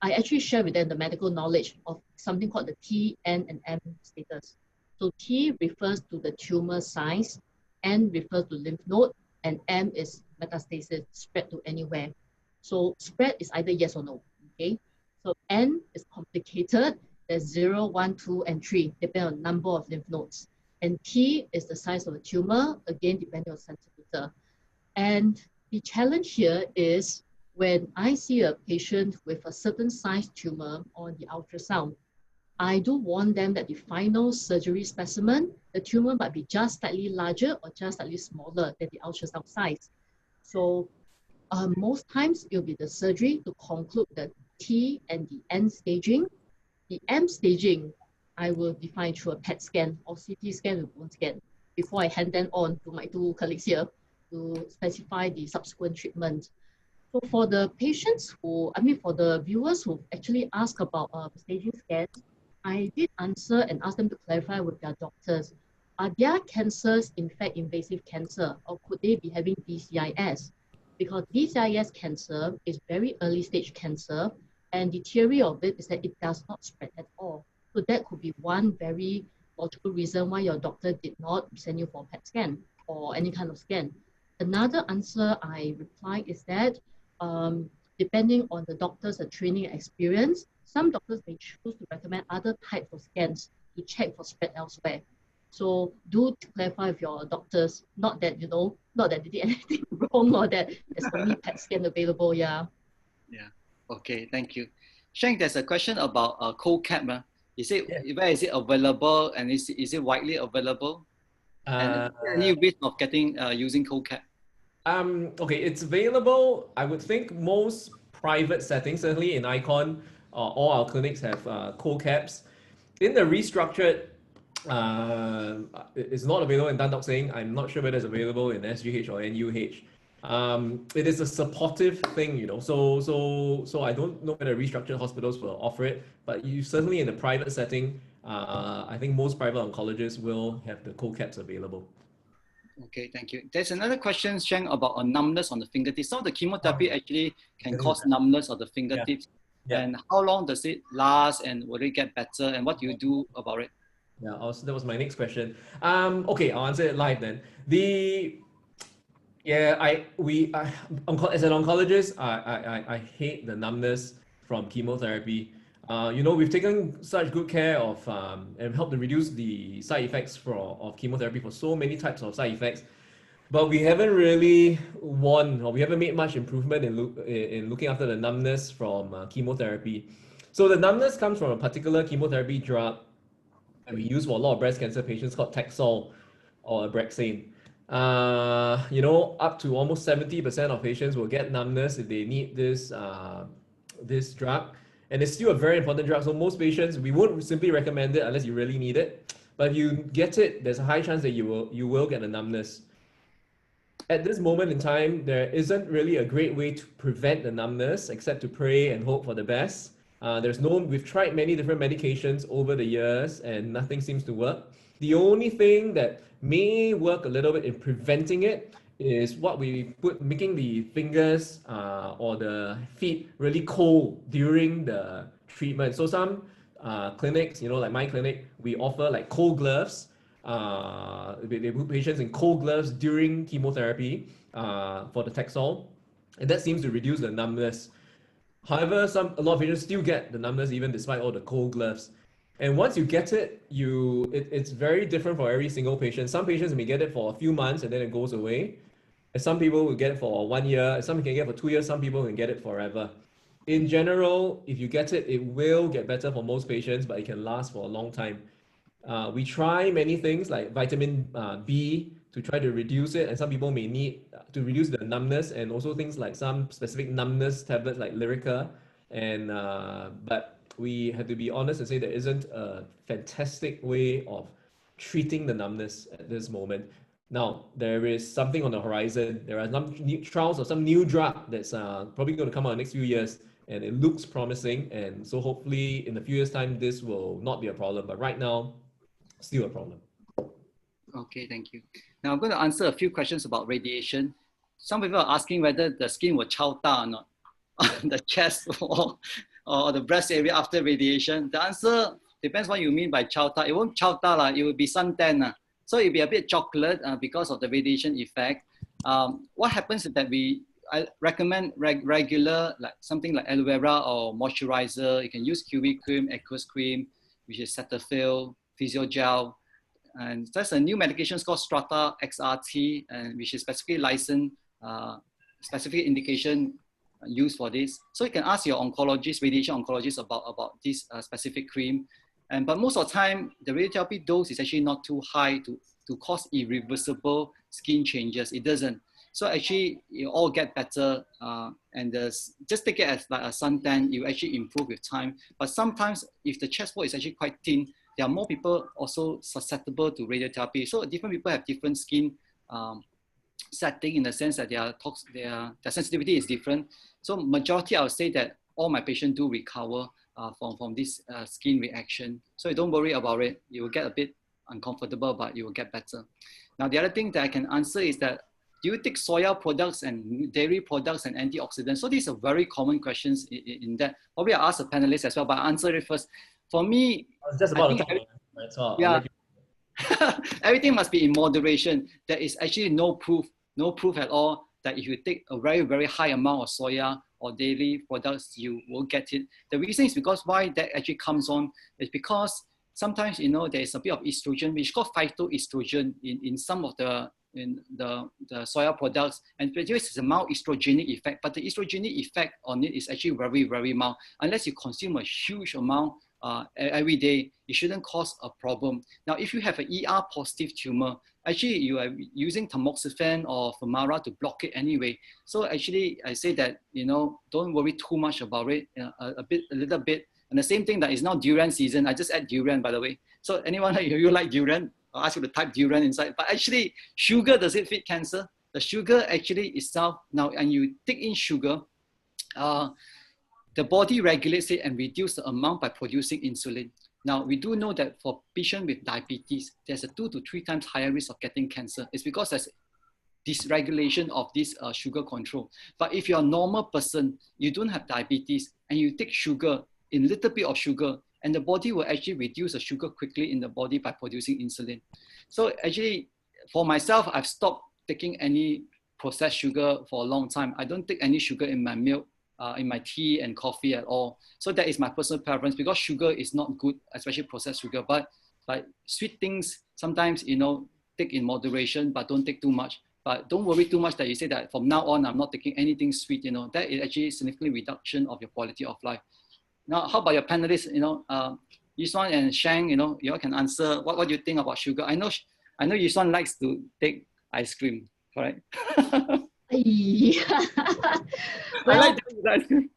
S4: I actually share with them the medical knowledge of something called the T, N, and M status. So T refers to the tumor size, N refers to lymph node, and M is metastasis, spread to anywhere. So spread is either yes or no, okay? So N is complicated. There's 0, 1, 2, and 3, depending on number of lymph nodes. And T is the size of the tumor, again, depending on centimeter. And the challenge here is when I see a patient with a certain size tumor on the ultrasound, I do warn them that the final surgery specimen, the tumor might be just slightly larger or just slightly smaller than the ultrasound size. So most times it'll be the surgery to conclude the T and the N staging. The M staging, I will define through a PET scan or CT scan with bone scan before I hand them on to my two colleagues here to specify the subsequent treatment. So for the patients for the viewers who actually asked about staging scans, I did answer and ask them to clarify with their doctors. Are their cancers in fact invasive cancer, or could they be having DCIS? Because DCIS cancer is very early stage cancer, and the theory of it is that it does not spread at all. So that could be one very logical reason why your doctor did not send you for a PET scan or any kind of scan. Another answer I reply is that depending on the doctor's training and experience, some doctors may choose to recommend other types of scans to check for spread elsewhere. So do clarify with your doctors, not that they did anything wrong or that there's only PET scan available. Yeah.
S1: Okay, thank you. Sheng, there's a question about CoCap. Where is it available, and is it widely available? And any risk of getting using CoCap?
S3: Okay, it's available. I would think most private settings, certainly in Icon, all our clinics have CoCaps. In the restructured, it's not available in Tan Tock Seng. I'm not sure whether it's available in SGH or NUH. It is a supportive thing, So I don't know whether restructured hospitals will offer it, but you certainly in the private setting, I think most private oncologists will have the CoCaps available.
S1: Okay, thank you. There's another question, Sheng, about numbness on the fingertips. Some of the chemotherapy actually can cause numbness of the fingertips.
S3: Yeah.
S1: And how long does it last, and will it get better, and what do you do about it?
S3: Yeah, also, that was my next question. Okay, I'll answer it live then. As an oncologist, I hate the numbness from chemotherapy. We've taken such good care of and helped to reduce the side effects of chemotherapy for so many types of side effects, but we haven't really we haven't made much improvement in looking after the numbness from chemotherapy. So the numbness comes from a particular chemotherapy drug that we use for a lot of breast cancer patients called Taxol or Abraxane. Up to almost 70% of patients will get numbness if they need this drug. And it's still a very important drug. So most patients, we won't simply recommend it unless you really need it. But if you get it, there's a high chance that you will get a numbness. At this moment in time, there isn't really a great way to prevent the numbness except to pray and hope for the best. We've tried many different medications over the years and nothing seems to work. The only thing that may work a little bit in preventing it is what making the fingers or the feet really cold during the treatment. So some clinics, like my clinic, we offer like cold gloves. They put patients in cold gloves during chemotherapy for the Taxol, and that seems to reduce the numbness. However, a lot of patients still get the numbness even despite all the cold gloves. And once you get it, it's very different for every single patient. Some patients may get it for a few months and then it goes away. And some people will get it for 1 year, some can get it for 2 years, some people can get it forever. In general, if you get it, it will get better for most patients, but it can last for a long time. We try many things like vitamin B to try to reduce it, and some people may need to reduce the numbness, and also things like some specific numbness tablets like Lyrica. But we have to be honest and say there isn't a fantastic way of treating the numbness at this moment. Now, there is something on the horizon. There are some new trials of some new drug that's probably going to come out in the next few years, and it looks promising. And so hopefully in a few years' time, this will not be a problem. But right now, still a problem.
S1: Okay, thank you. Now I'm going to answer a few questions about radiation. Some people are asking whether the skin will chow down or not on the chest or the breast area after radiation. The answer depends what you mean by chow down. It won't chow down, it will be suntan. So it'll be a bit chocolate because of the radiation effect. What happens is that I recommend regular, like something like aloe vera or moisturizer. You can use QV cream, aqueous cream, which is Cetaphil, Physiogel. And there's a new medication called Strata XRT, which is specifically licensed, specific indication used for this. So you can ask your oncologist, radiation oncologist about this specific cream. But most of the time, the radiotherapy dose is actually not too high to cause irreversible skin changes. It doesn't. So actually, you all get better. Just take it as like a suntan, you actually improve with time. But sometimes, if the chest wall is actually quite thin, there are more people also susceptible to radiotherapy. So different people have different skin setting in the sense that their sensitivity is different. So majority, I would say that all my patients do recover from this skin reaction. So don't worry about it. You will get a bit uncomfortable, but you will get better. Now, the other thing that I can answer is that, do you take soya products and dairy products and antioxidants? So these are very common questions in that. Probably I'll ask the panelists as well, but I'll answer it first. For me,
S3: it's just about
S1: everything must be in moderation. There is actually no proof at all that if you take a very, very high amount of soya or dairy products, you will get it. The reason is because why that actually comes on is because sometimes, there is a bit of estrogen, which is called phytoestrogen in some of the soya products, and produces a mild estrogenic effect. But the estrogenic effect on it is actually very, very mild. Unless you consume a huge amount every day, it shouldn't cause a problem. Now, if you have an ER positive tumor, actually you are using tamoxifen or Femara to block it anyway. So actually, I say that, don't worry too much about it, a little bit. And the same thing that is now durian season. I just add durian, by the way. So anyone, you like durian? I'll ask you to type durian inside. But actually, sugar, does it fit cancer? The sugar actually itself, now, and you take in sugar, the body regulates it and reduces the amount by producing insulin. Now, we do know that for patients with diabetes, there's a 2 to 3 times higher risk of getting cancer. It's because there's dysregulation of this sugar control. But if you're a normal person, you don't have diabetes, and you take sugar, in little bit of sugar, and the body will actually reduce the sugar quickly in the body by producing insulin. So actually, for myself, I've stopped taking any processed sugar for a long time. I don't take any sugar in my milk, in my tea and coffee at all. So that is my personal preference, because sugar is not good, especially processed sugar. But sweet things, sometimes, you know, take in moderation, but don't take too much. But don't worry too much that you say that from now on, I'm not taking anything sweet, you know, that is actually significant reduction of your quality of life. Now, how about your panelists, you know, Yiswan and Shang, you know, you all can answer, what do you think about sugar? I know Yiswan likes to take ice cream, correct?
S4: Yeah.
S1: I
S4: Well,
S1: like to eat ice cream.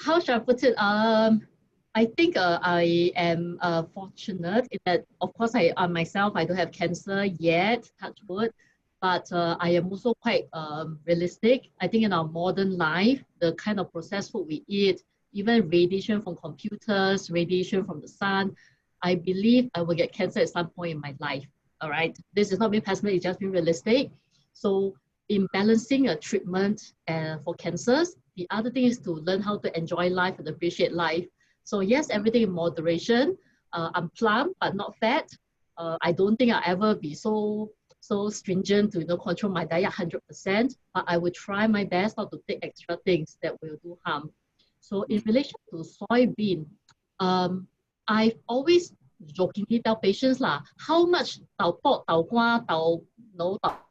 S4: how should I put it? I think I am fortunate in that, of course, I myself, I don't have cancer yet, touch wood, but I am also quite realistic. I think in our modern life, the kind of processed food we eat, even radiation from computers, radiation from the sun, I believe I will get cancer at some point in my life. All right. This is not being pessimistic, it's just being realistic. So in balancing a treatment for cancers, the other thing is to learn how to enjoy life and appreciate life. So yes, everything in moderation. I'm plump, but not fat. I don't think I'll ever be so stringent to control my diet 100%, but I will try my best not to take extra things that will do harm. So in relation to soybean, I've always jokingly tell patients how much tau pok, tau gua, tau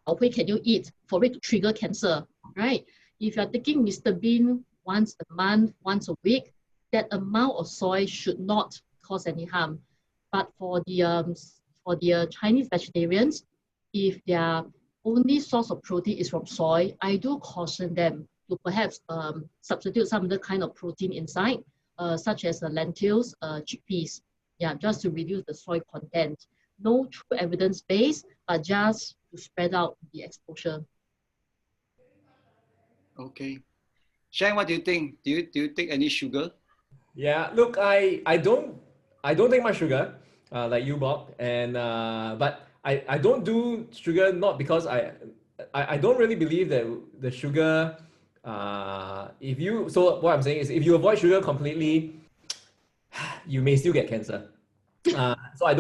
S4: hui can you eat for it to trigger cancer, right? If you're taking Mr. Bean once a month, once a week, that amount of soy should not cause any harm. But for the Chinese vegetarians, if their only source of protein is from soy, I do caution them to perhaps substitute some other kind of protein inside, such as lentils, chickpeas, just to reduce the soy content. No true evidence base, but just to spread out the exposure.
S1: Okay. Shang, what do you think? Do you take any sugar?
S3: Yeah, look, I don't take much sugar, like you, Bob, and but I don't do sugar not because I don't really believe that the sugar, so what I'm saying is if you avoid sugar completely, you may still get cancer. So I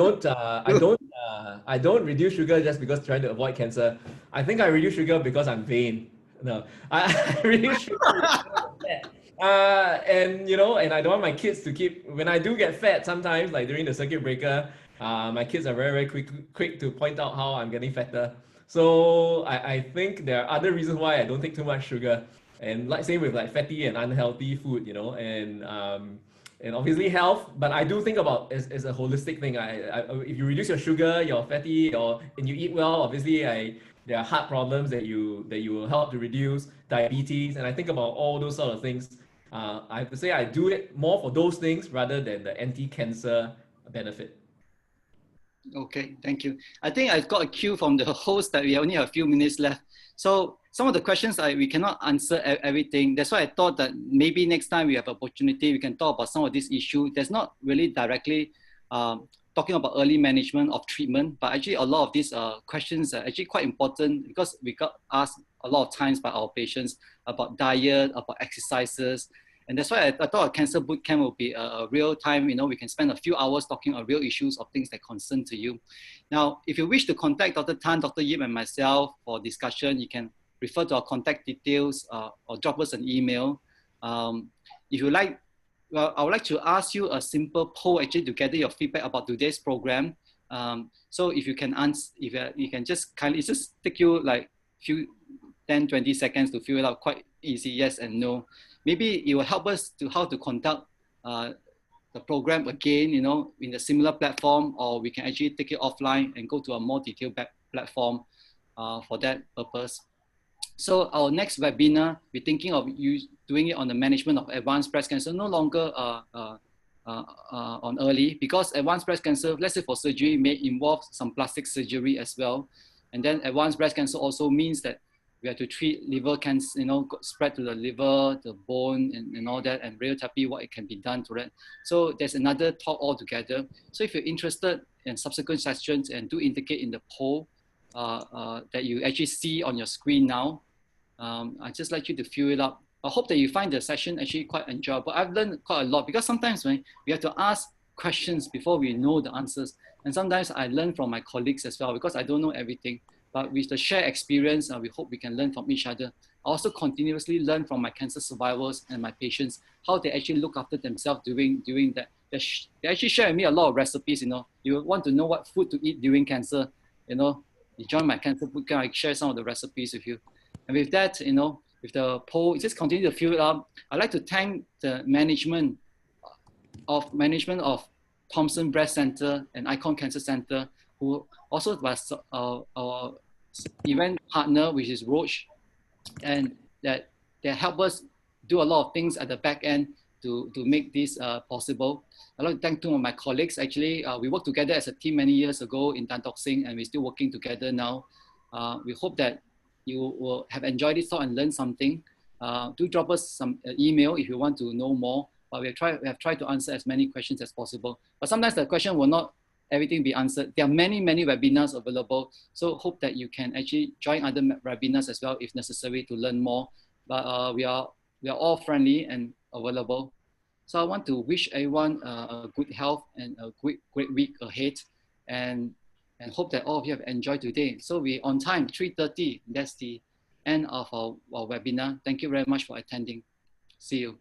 S3: don't reduce sugar just because trying to avoid cancer. I think I reduce sugar because I'm vain. No, I reduce sugar because I'm fat. And and I don't want my kids to keep, when I do get fat sometimes, like during the circuit breaker, my kids are very, very quick to point out how I'm getting fatter. So I think there are other reasons why I don't take too much sugar. And like same with like fatty and unhealthy food, and obviously health, but I do think about as a holistic thing. If you reduce your sugar, your fatty, and you eat well, obviously there are heart problems that you will help to reduce, diabetes, and I think about all those sort of things. I have to say I do it more for those things rather than the anti-cancer benefit.
S1: Okay, thank you. I think I've got a cue from the host that we only have a few minutes left. So some of the questions we cannot answer everything. That's why I thought that maybe next time we have opportunity, we can talk about some of this issue. That's not really directly talking about early management of treatment, but actually a lot of these questions are actually quite important because we got asked a lot of times by our patients about diet, about exercises. And that's why I thought a cancer boot camp will be a real time, we can spend a few hours talking on real issues of things that concern to you. Now, if you wish to contact Dr. Tan, Dr. Yip, and myself for discussion, you can refer to our contact details or drop us an email. If you like, well, I would like to ask you a simple poll actually to gather your feedback about today's program. So if you can answer, if you can just kindly, it just take you like 10-20 seconds to fill it out, quite easy, yes and no. Maybe it will help us to how to conduct the program again, in a similar platform, or we can actually take it offline and go to a more detailed platform for that purpose. So our next webinar, we're thinking of doing it on the management of advanced breast cancer, no longer on early, because advanced breast cancer, let's say for surgery, may involve some plastic surgery as well. And then advanced breast cancer also means that we have to treat liver cancer, spread to the liver, the bone, and all that, and radiotherapy, what it can be done to that. So there's another talk altogether. So if you're interested in subsequent sessions, and do indicate in the poll, that you actually see on your screen now. I just like you to fill it up. I hope that you find the session actually quite enjoyable. I've learned quite a lot because sometimes when we have to ask questions before we know the answers, and sometimes I learn from my colleagues as well because I don't know everything. But with the shared experience, we hope we can learn from each other. I also continuously learn from my cancer survivors and my patients how they actually look after themselves during that. They actually share with me a lot of recipes. You know, you want to know what food to eat during cancer. You know, you join my cancer bootcamp. I share some of the recipes with you. And with that, you know, with the poll, just continue to fill it up. I'd like to thank the management of Thompson Breast Center and Icon Cancer Center, who also was our event partner, which is Roche, and that they help us do a lot of things at the back end to make this possible. I'd like to thank two of my colleagues. Actually, we worked together as a team many years ago in Tan Tock Seng, and we're still working together now. We hope that you will have enjoyed this talk and learned something. Do drop us some email if you want to know more. But we have tried to answer as many questions as possible. But sometimes the question will not everything be answered. There are many webinars available. So hope that you can actually join other webinars as well if necessary to learn more. But we are all friendly and available. So I want to wish everyone good health and a great week ahead, and hope that all of you have enjoyed today. So we're on time, 3:30. That's the end of our webinar. Thank you very much for attending. See you.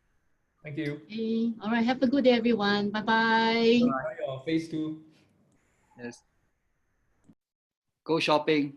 S3: Thank you.
S4: Okay. All right. Have a good day, everyone. Bye-bye.
S3: Enjoy your phase 2.
S1: Yes. Go shopping.